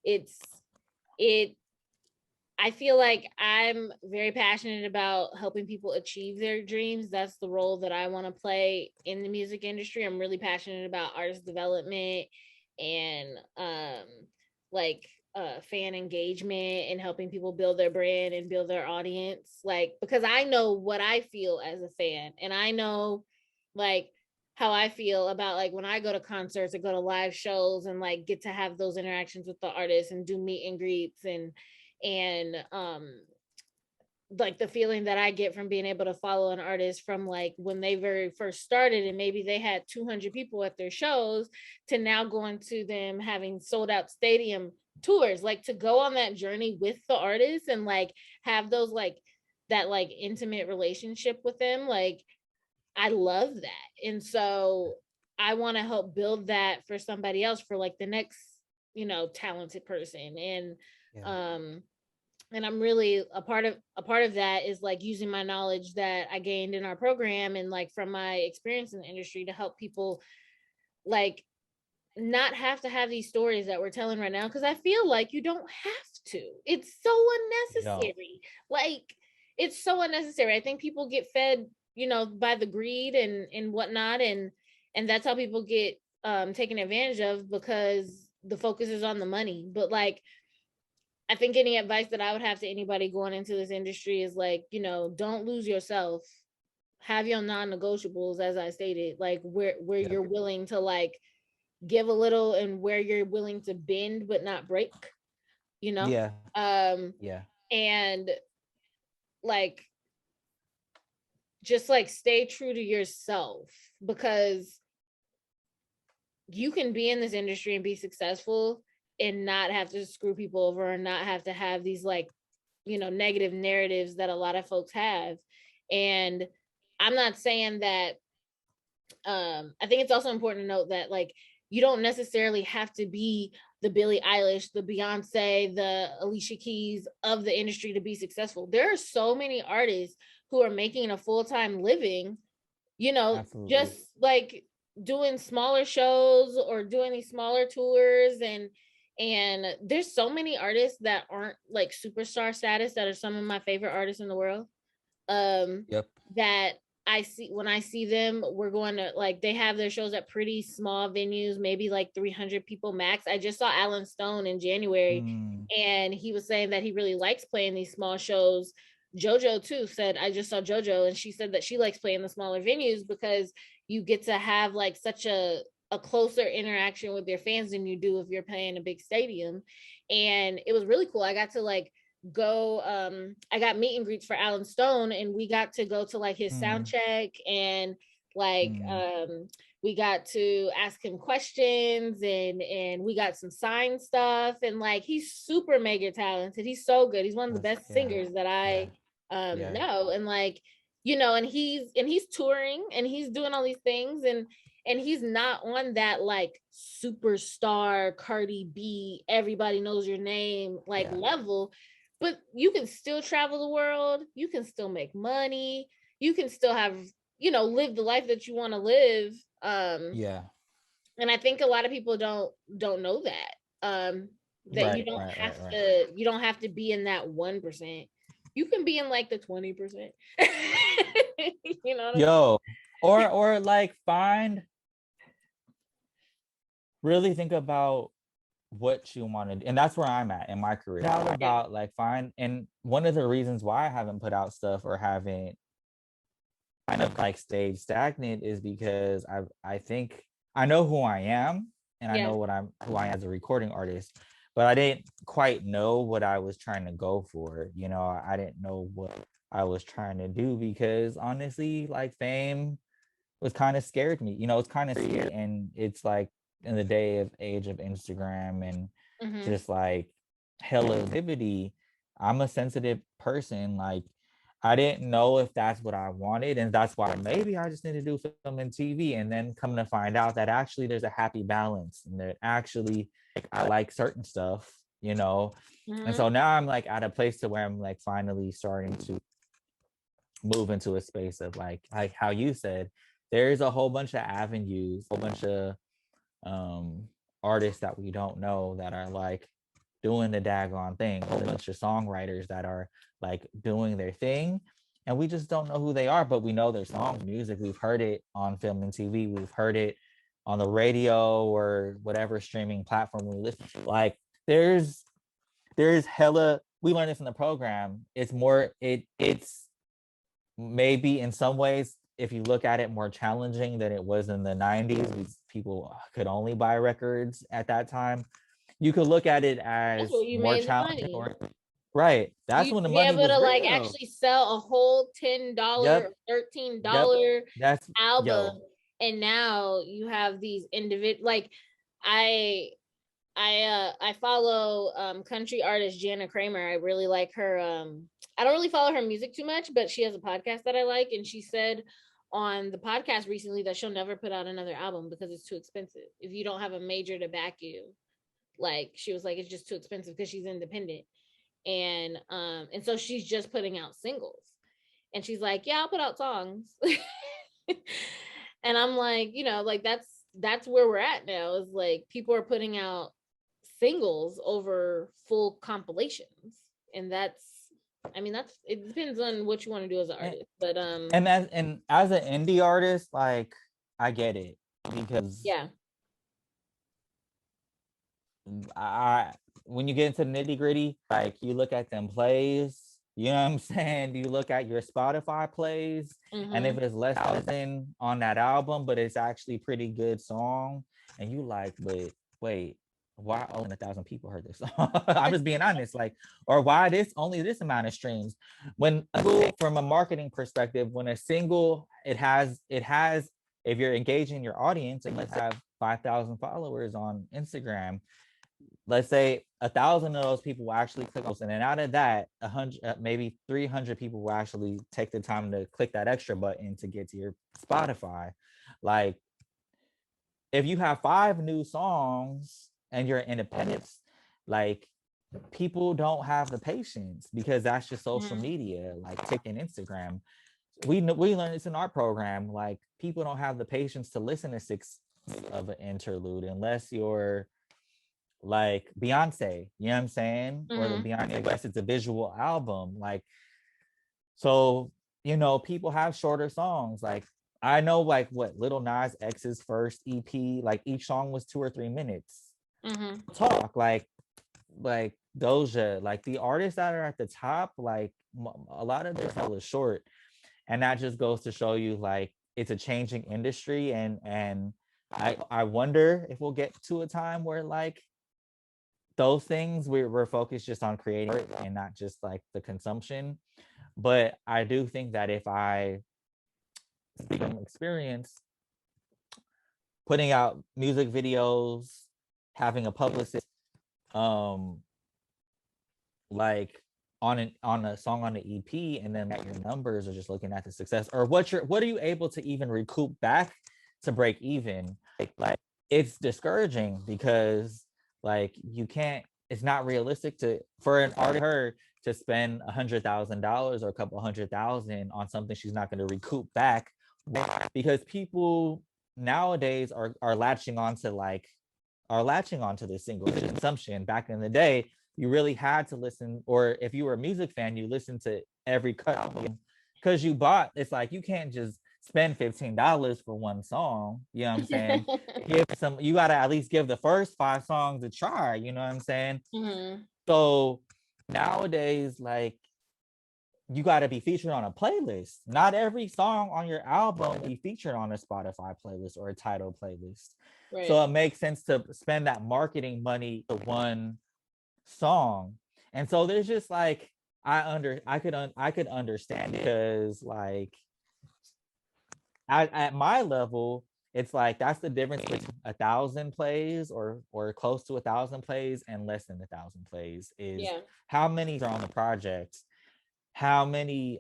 it I feel like I'm very passionate about helping people achieve their dreams. That's the role that I want to play in the music industry. I'm really passionate about artist development and like fan engagement and helping people build their brand and build their audience. Like, because I know what I feel as a fan, and I know like how I feel about like when I go to concerts or go to live shows and like get to have those interactions with the artists and do meet and greets and like the feeling that I get from being able to follow an artist from like when they very first started and maybe they had 200 people at their shows to now going to them having sold out stadium tours, like to go on that journey with the artist and like have those like that like intimate relationship with them. Like I love that. And so I want to help build that for somebody else, for like the next, talented person. Yeah. Um and I'm really a part of that is like using my knowledge that I gained in our program and like from my experience in the industry to help people like not have to have these stories that we're telling right now, because I feel like you don't have to. It's so You don't. unnecessary. Like it's so unnecessary. I think people get fed, by the greed and whatnot, and that's how people get taken advantage of because the focus is on the money. But like I think any advice that I would have to anybody going into this industry is like, don't lose yourself. Have your non-negotiables, as I stated, like where Yep. you're willing to like give a little and where you're willing to bend but not break, you know? Yeah. Um Yeah. and like just like stay true to yourself, because you can be in this industry and be successful and not have to screw people over and not have to have these like negative narratives that a lot of folks have. And I'm not saying that I think it's also important to note that like you don't necessarily have to be the Billie Eilish, the Beyonce, the Alicia Keys of the industry to be successful. There are so many artists who are making a full-time living, Absolutely. just like doing smaller shows or doing these smaller tours, and there's so many artists that aren't like superstar status that are some of my favorite artists in the world. um Yep. that I see when I see them, we're going to like they have their shows at pretty small venues, maybe like 300 people max. I just saw Alan Stone in January, Mm, and he was saying that he really likes playing these small shows. Jojo too said, I just saw Jojo and she said that she likes playing the smaller venues because you get to have like such a closer interaction with your fans than you do if you're playing a big stadium. And it was really cool. I got to like go I got meet and greets for Alan Stone, and we got to go to like his sound mm, check, and like mm. we got to ask him questions, and we got some signed stuff, and like he's super mega talented. He's so good. He's one of the That's, best yeah. singers that Yeah. I Yeah. know. And like and he's touring and he's doing all these things, and he's not on that like superstar Cardi B, everybody knows your name like Yeah. level. But you can still travel the world, you can still make money, you can still have live the life that you want to live. Yeah. And I think a lot of people don't know that, that Right. Right. Right. Right. you don't have to be in that 1%. You can be in like the 20%. You know what I mean? Yo, or like find, really think about what you wanted, and that's where I'm at in my career. Out about like find, and one of the reasons why I haven't put out stuff or haven't kind of like stayed stagnant is because I think I know who I am, and I Yeah. know who I am as a recording artist, but I didn't quite know what I was trying to go for. I didn't know what I was trying to do because honestly, like fame was kind of scared me. It's kind of scary, and it's like in the age of Instagram and Mm-hmm. just like hella activity. I'm a sensitive person. Like I didn't know if that's what I wanted, and that's why maybe I just need to do film and TV. And then come to find out that actually there's a happy balance, and that actually like, I like certain stuff, And Mm-hmm. so now I'm like at a place to where I'm like finally starting to move into a space of like how you said, there's a whole bunch of avenues, a whole bunch of um artists that we don't know that are like doing the daggone thing, a whole bunch of songwriters that are like doing their thing, and we just don't know who they are, but we know their songs, music, we've heard it on film and TV, we've heard it on the radio or whatever streaming platform we listen. Like there's there's we learned this in the program. It's maybe in some ways, if you look at it, more challenging than it was in the 90s. People could only buy records at that time. You could look at it That's as where you more made the challenging, money. right? That's You when the be money able was to like real. actually sell a whole $10 Yep. or $13 That's album, and now you have these individual, like I I follow country artist Jana Kramer. I really like her. I don't really follow her music too much, but she has a podcast that I like, and she said on the podcast recently that she'll never put out another album because it's too expensive. If you don't have a major to back you, like she was like, it's just too expensive because she's independent. And so she's just putting out singles. And she's like, yeah, I'll put out songs. And I'm like, like that's where we're at now, is like people are putting out singles over full compilations. And that's it depends on what you want to do as an artist. But and as an indie artist, like I get it, because yeah. When you get into the nitty gritty, like you look at them plays, you know what I'm saying? You look at your Spotify plays, and if it's less than on that album, but it's actually pretty good song, and you like, but wait, why only 1,000 people heard this song? I'm just being honest, like, or why only this amount of streams? When from a marketing perspective, when a single, it has, if you're engaging your audience, and let's have 5,000 followers on Instagram, let's say 1,000 of those people will actually click those, and then out of that, 100, maybe 300 people will actually take the time to click that extra button to get to your Spotify. Like, if you have 5 new songs and you're independent, like, people don't have the patience, because that's just social media, like TikTok and Instagram. We learned this in our program. Like, people don't have the patience to listen to 6 of an interlude unless you're like Beyonce, you know what I'm saying? Or the Beyonce, I guess it's a visual album. Like, so, people have shorter songs. Like, I know, like, what Lil Nas X's first EP, like each song was 2 or 3 minutes. Talk like Doja, like the artists that are at the top, like a lot of their stuff is short. And that just goes to show you, like, it's a changing industry. And I wonder if we'll get to a time where, like, those things, we're focused just on creating it and not just like the consumption. But I do think that if I speak from experience, putting out music videos, having a publicist, like on a song on the EP, and then your numbers are just looking at the success, or what are you able to even recoup back to break even? Like it's discouraging, because like you can't, it's not realistic for an artist to spend $100,000 or a couple $100,000 on something she's not going to recoup back, because people nowadays are latching onto the single consumption. Back in the day, you really had to listen, or if you were a music fan, you listened to every cut because you bought. It's like you can't just spend $15 for one song. You know what I'm saying? You gotta at least give the first 5 songs a try. You know what I'm saying? So nowadays, like, you got to be featured on a playlist. Not every song on your album be featured on a Spotify playlist or a Tidal playlist. Right. So it makes sense to spend that marketing money to one song. And so there's just like, I could understand, because like at my level, it's like that's the difference between 1,000 plays or close to 1,000 plays and less than 1,000 plays is how many are on the project, how many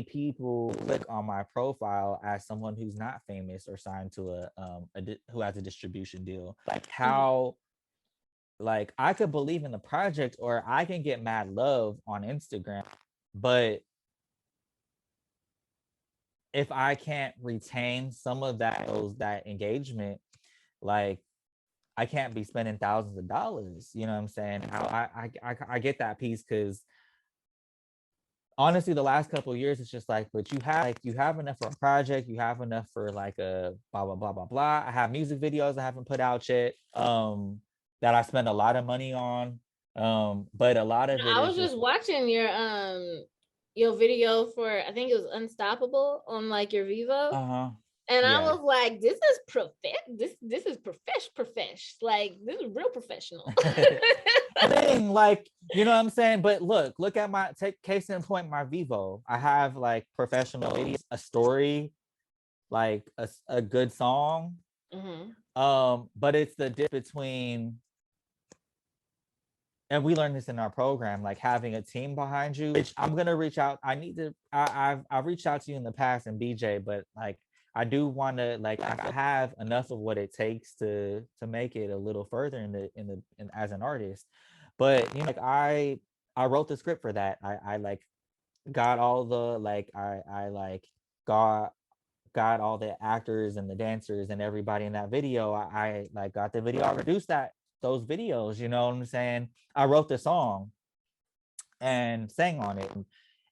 people click on my profile as someone who's not famous or signed to who has a distribution deal. Like how, like I could believe in the project, or I can get mad love on Instagram, but if I can't retain some of that engagement, like I can't be spending thousands of dollars. You know what I'm saying? I get that piece, because honestly, the last couple of years, it's just like, but you have enough for a project, you have enough for like a blah blah blah blah blah. I have music videos I haven't put out yet. that I spend a lot of money on. But a lot of it I is was just just watching your video for, I think it was Unstoppable on like your Vivo. uh-huh. And I Yeah. was like, this is this is profesh. Like, this is real professional. I mean, like, you know what I'm saying? But look at my take case in point, my Vivo. I have like professional videos, a story, like a good song. Mhm. But it's the difference between, and we learned this in our program, like having a team behind you, which I'm gonna reach out. I've reached out to you in the past and BJ, but like I do want to, like, I have enough of what it takes to make it a little further as an artist. But you know, like I wrote the script for that. I like got all the like I like got all the actors and the dancers and everybody in that video. I like got the video. I produced those videos, you know what I'm saying? I wrote the song and sang on it.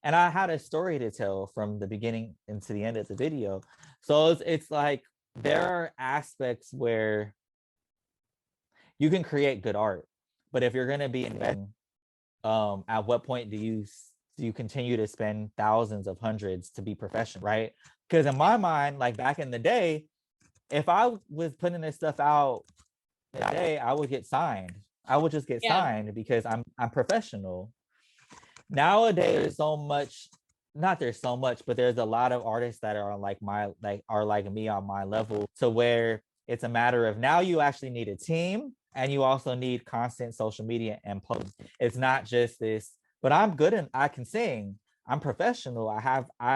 And I had a story to tell from the beginning into the end of the video. So it's like there are aspects where you can create good art, but if you're gonna be investing, at what point do you continue to spend thousands of hundreds to be professional, right? Because in my mind, like back in the day, if I was putting this stuff out today, I would get signed. I would just get Yeah. signed because I'm professional. Nowadays, there's so much, not there's so much, but there's a lot of artists that are like are like me on my level, to where it's a matter of now you actually need a team and you also need constant social media and posts. It's not just this, but I'm good and I can sing. I'm professional. I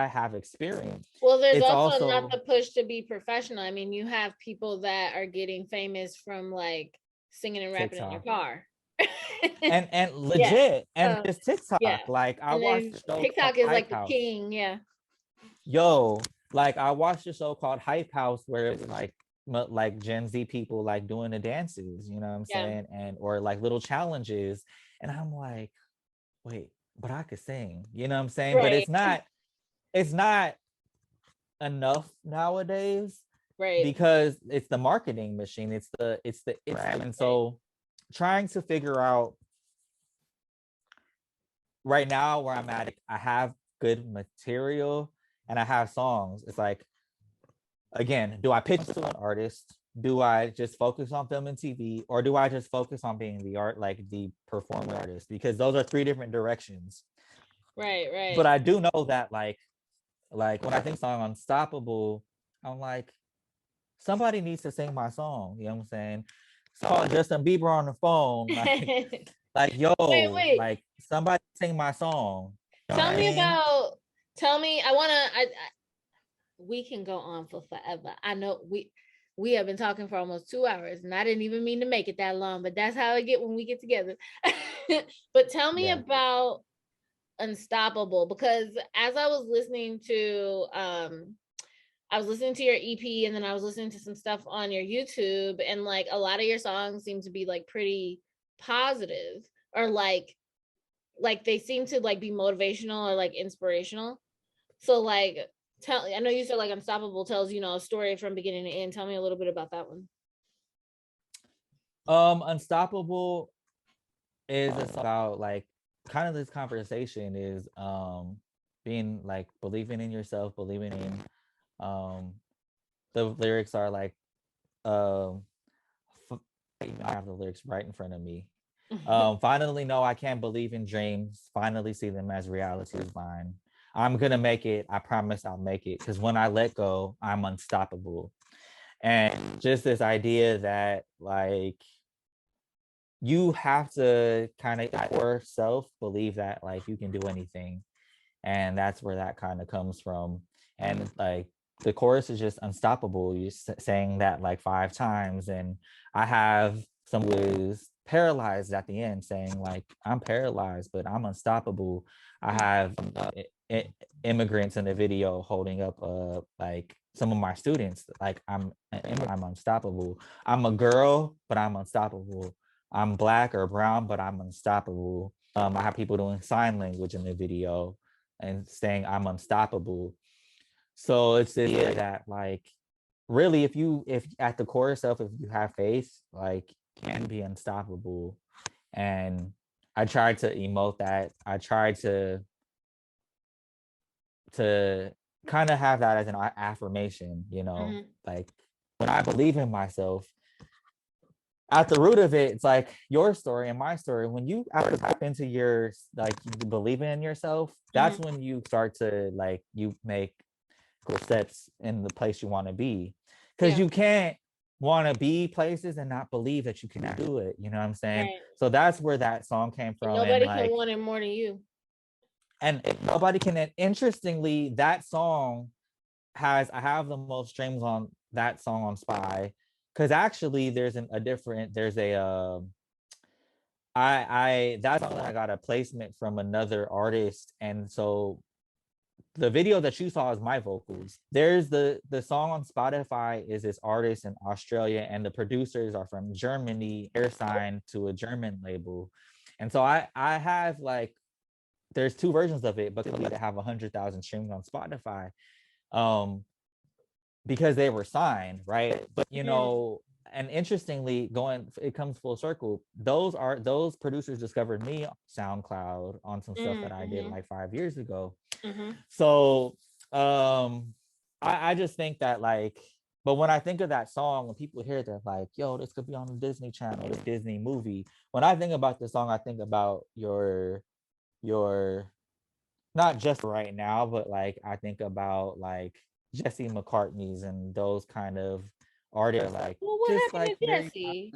have experience. Well, there's It's also not also the push to be professional. I mean, you have people that are getting famous from like singing and rapping in their TikTok. car. And Yeah. legit, and So, there's yeah. TikTok. Like I And watched then a show called TikTok is Hype like the House. king. Yeah. Yo, like I watched a show called Hype House where it was like Gen Z people like doing the dances, you know what I'm Yeah. saying? And or like little challenges. And I'm like, wait, but I could sing, you know what I'm saying? But Right. it's not enough nowadays Right. because it's the marketing machine. And so trying to figure out right now where I'm at, I have good material and I have songs. It's like, again, do I pitch to an artist? Do I just focus on film and TV, or do I just focus on being the art, like the performer artist? Because those are three different directions. Right. But Right. I do know that like when I think song Unstoppable, I'm like, somebody needs to sing my song. You know what I'm saying? Call Justin Bieber on the phone, like yo, Wait. like somebody sing my song. You know what Tell I me mean? about. Tell me. I we can go on for forever. I know we have been talking for almost 2 hours, and I didn't even mean to make it that long, but that's how I get when we get together. But tell me Yeah. about Unstoppable, because as I was listening to your EP, and then I was listening to some stuff on your YouTube, and like a lot of your songs seem to be like pretty positive, or like they seem to like be motivational or like inspirational. So like I know you said like Unstoppable tells, a story from beginning to end. Tell me a little bit about that one. Unstoppable is about like kind of this conversation is being like believing in yourself, believing in the lyrics are like um I have the lyrics right in front of me. Finally know I can't believe in dreams, finally see them as reality is mine. I'm gonna make it, I promise I'll make it, because when I let go, I'm unstoppable. And just this idea that like you have to kind of yourself believe that like you can do anything, and that's where that kind of comes from. And like the chorus is just unstoppable. You're saying that like 5 times, and I have some who is paralyzed at the end saying like I'm paralyzed but I'm unstoppable. I have immigrants in the video holding up like some of my students like I'm unstoppable. I'm a girl but I'm unstoppable. I'm black or brown but I'm unstoppable. I have people doing sign language in the video and saying I'm unstoppable. So it's this that like really if at the core itself, if you have faith, like can be unstoppable. And I tried to emote that. I tried to kind of have that as an affirmation, you know, like when I believe in myself, at the root of it, it's like your story and my story. When you after tap into your like you believing in yourself, that's when you start to like you make steps in the place you want to be. Because you can't want to be places and not believe that you can do it. You know what I'm saying? Right. So that's where that song came from. And nobody and can like want it more than you. and nobody can. And interestingly, that song I have the most streams on that song on Spy, because actually there's I that's when I got a placement from another artist, and so the video that you saw is my vocals. There's the song on Spotify is this artist in Australia, and the producers are from Germany. They're signed to a German label, and so I have like there's two versions of it, but they have 100,000 streams on Spotify. Because they were signed, right? But you know, and interestingly, it comes full circle. Those producers discovered me on SoundCloud on some stuff that I did like 5 years ago. So I just think that like, but when I think of that song, when people hear that, like, yo, this could be on the Disney Channel, this Disney movie. When I think about the song, I think about your not just right now, but like I think about like Jesse McCartney's and those kind of artists, like well, what just happened like to very Jesse?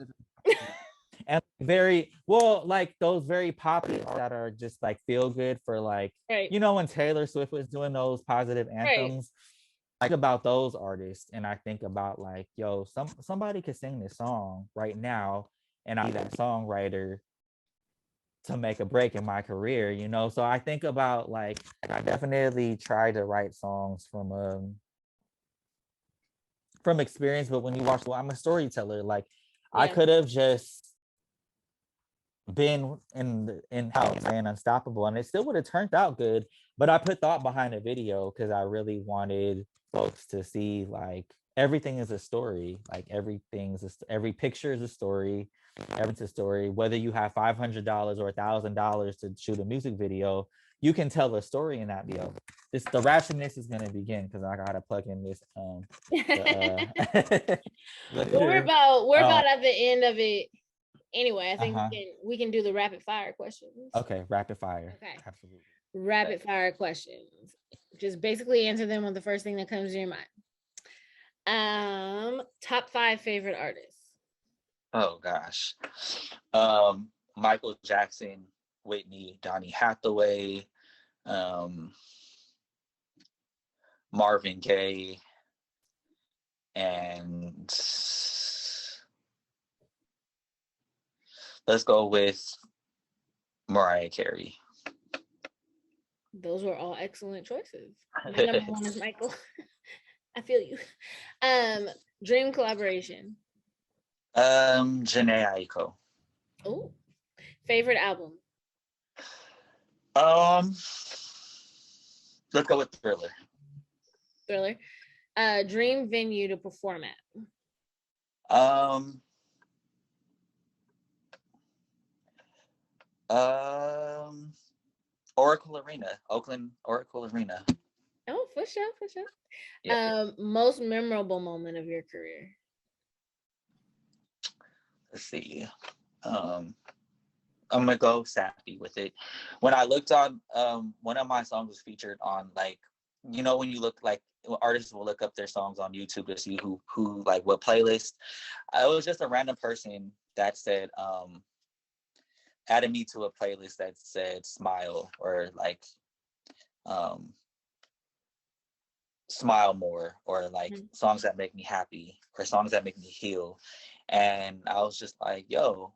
and very well, like those very popular that are just like feel good for like you know when Taylor Swift was doing those positive anthems. I think about those artists and I think about like, yo, somebody could sing this song right now and I'll be that songwriter to make a break in my career, you know. So I think about like I definitely try to write songs from experience, but when you watch, well, I'm a storyteller. Like I could have just been in house and unstoppable, and it still would have turned out good. But I put thought behind the video because I really wanted folks to see like everything is a story. Like every picture is a story. Everything's a story. Whether you have $500 or $1,000 to shoot a music video, you can tell a story in that video. The ratchetness is gonna begin because I gotta plug in this. We're about at the end of it. Anyway, I think we can do the rapid fire questions. Okay, rapid fire. Okay, absolutely. Rapid fire questions. Just basically answer them with the first thing that comes to your mind. Top 5 favorite artists. Oh gosh. Michael Jackson, Whitney, Donny Hathaway, Marvin Gaye, and let's go with Mariah Carey. Those were all excellent choices. The number one is Michael. I feel you. Dream collaboration. Jhené Aiko. Oh, favorite album. Let's go with Thriller. Thriller. Dream venue to perform at. Oracle Arena, Oakland Oracle Arena. Oh, for sure. Yeah. Most memorable moment of your career. Let's see. I'm gonna go sappy with it. When I looked on, one of my songs was featured on, like, you know, when you look like artists will look up their songs on YouTube to see who like what playlist. It was just a random person that said, added me to a playlist that said Smile, or like Smile More, or like songs that make me happy, or songs that make me heal. And I was just like, yo,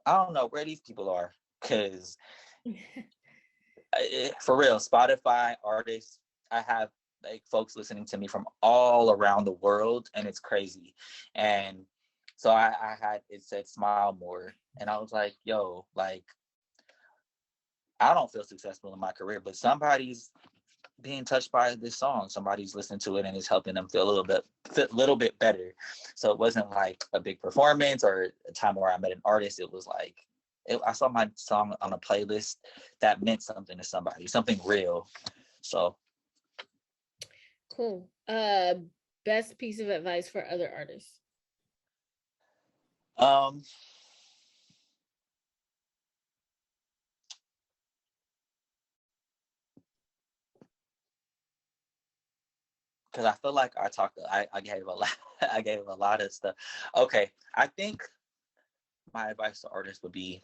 I don't know where these people are, because for real, Spotify artists, I have like folks listening to me from all around the world, and it's crazy. And so I had, it said Smile More, and I was like, yo, like, I don't feel successful in my career, but somebody's being touched by this song. Somebody's listening to it and it's helping them feel a little bit better. So it wasn't like a big performance or a time where I met an artist. It was like I saw my song on a playlist that meant something to somebody, something real. So Cool. Best piece of advice for other artists. Because I feel like I gave a lot, I gave a lot of stuff. Okay, I think my advice to artists would be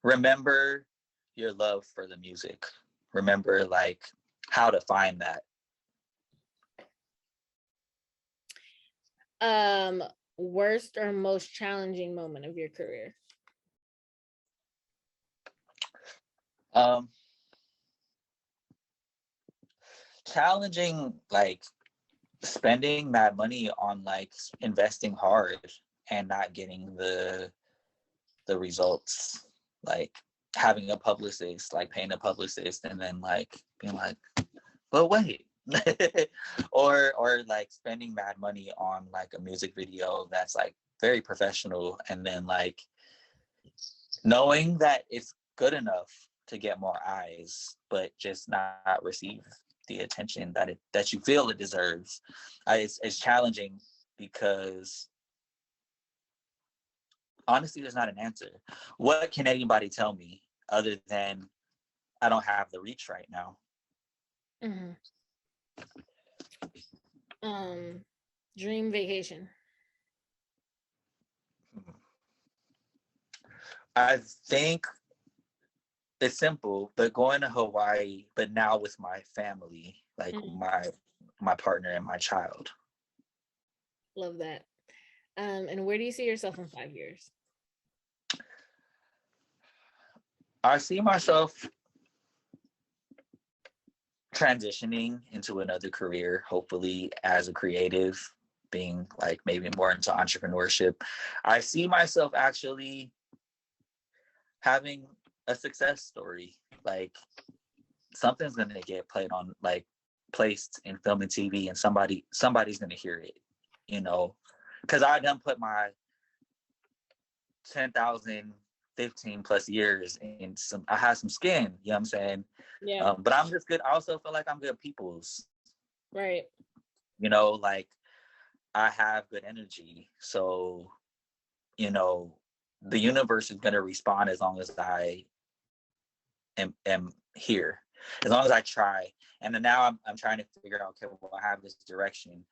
remember your love for the music. Remember like how to find that. Worst or most challenging moment of your career? Challenging, like spending mad money on like investing hard and not getting the results, like having a publicist, like paying a publicist and then like being like, but wait. or like spending mad money on like a music video that's like very professional and then like knowing that it's good enough to get more eyes but just not receive the attention that you feel it deserves. It's challenging because honestly there's not an answer. What can anybody tell me other than I don't have the reach right now? Mm-hmm. Dream vacation. I think it's simple, but going to Hawaii, but now with my family, like my partner and my child. Love that. And where do you see yourself in 5 years? I see myself transitioning into another career, hopefully as a creative, being like maybe more into entrepreneurship. I see myself actually having a success story, like something's gonna get played on, like placed in film and TV, and somebody's gonna hear it, you know, because I done put my 10,000, 15 plus years in some. I had some skin, you know what I'm saying? Yeah. But I'm just good. I also feel like I'm good people's. Right. You know, like I have good energy, so you know the universe is gonna respond as long as I am here, as long as I try. And then now I'm trying to figure out, okay, well, I have this direction,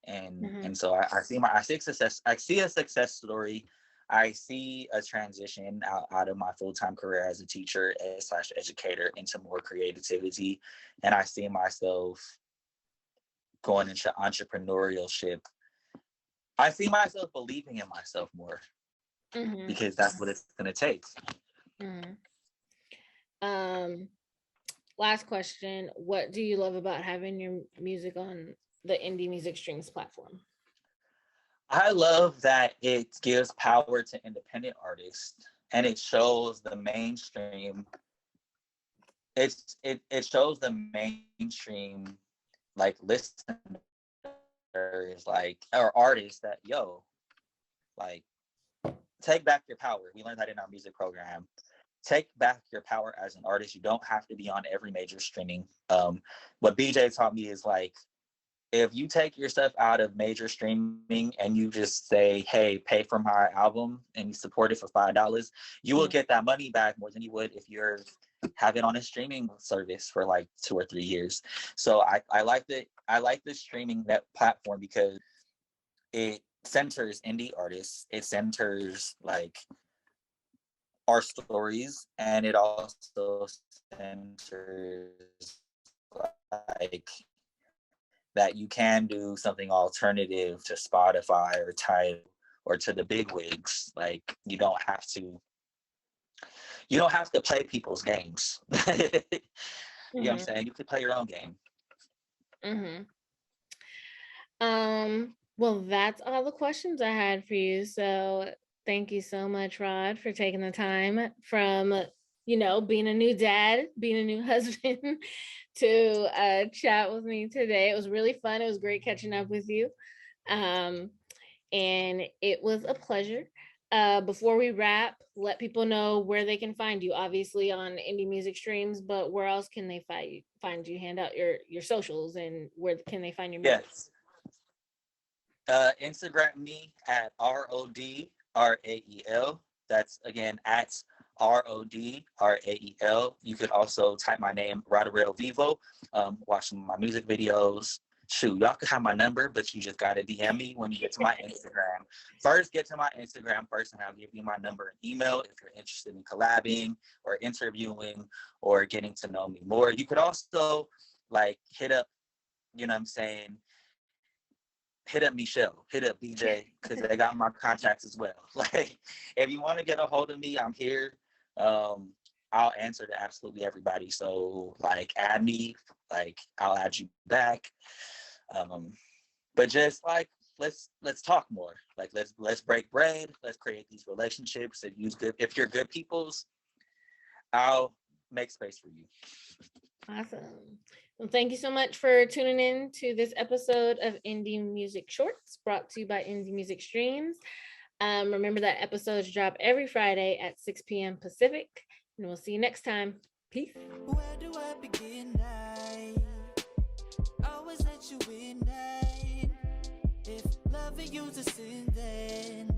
and so I see a success story. I see a transition out of my full-time career as a teacher / educator into more creativity, and I see myself going into entrepreneurship. I see myself believing in myself more because that's what it's going to take. Last question. What do you love about having your music on the indie music streams platform? I love that it gives power to independent artists and it shows the mainstream. It shows the mainstream like listeners, like, or artists that, yo, like, take back your power. We learned that in our music program. Take back your power as an artist. You don't have to be on every major streaming. What BJ taught me is like, if you take your stuff out of major streaming and you just say, hey, pay for my album and you support it for $5, you will get that money back more than you would if you're have it on a streaming service for like 2 or 3 years. So I like the streaming net platform because it centers indie artists, it centers like our stories, and it also centers like that you can do something alternative to Spotify or Tidal or to the big wigs. Like you don't have to play people's games. You know what I'm saying? You can play your own game. Well, that's all the questions I had for you. So thank you so much, Rod, for taking the time from you know, being a new dad, being a new husband, to chat with me today. It was really fun. It was great catching up with you. Um, and it was a pleasure. Before we wrap, let people know where they can find you. Obviously on indie music streams, but where else can they find you? Hand out your socials, and where can they find your music? Yes. Instagram me at RODRAEL. That's again at RODRAEL. You could also type my name, Rodrael Vivo. Watch some of my music videos. Shoot, y'all could have my number, but you just gotta DM me when you get to my Instagram. First, get to my Instagram first, and I'll give you my number and email if you're interested in collabing or interviewing or getting to know me more. You could also like hit up, you know what I'm saying, hit up Mechelle, hit up BJ, because they got my contacts as well. Like, if you want to get a hold of me, I'm here. I'll answer to absolutely everybody. So, like, add me, like, I'll add you back. But just like, let's talk more. Like, let's break bread. Let's create these relationships. If you're good peoples, I'll make space for you. Awesome. Well, thank you so much for tuning in to this episode of Indie Music Shorts, brought to you by Indie Music Streams. Remember that episodes drop every Friday at 6 p.m. Pacific, and we'll see you next time. Peace. Where do I begin? I always let you in. If loving you's a sin, then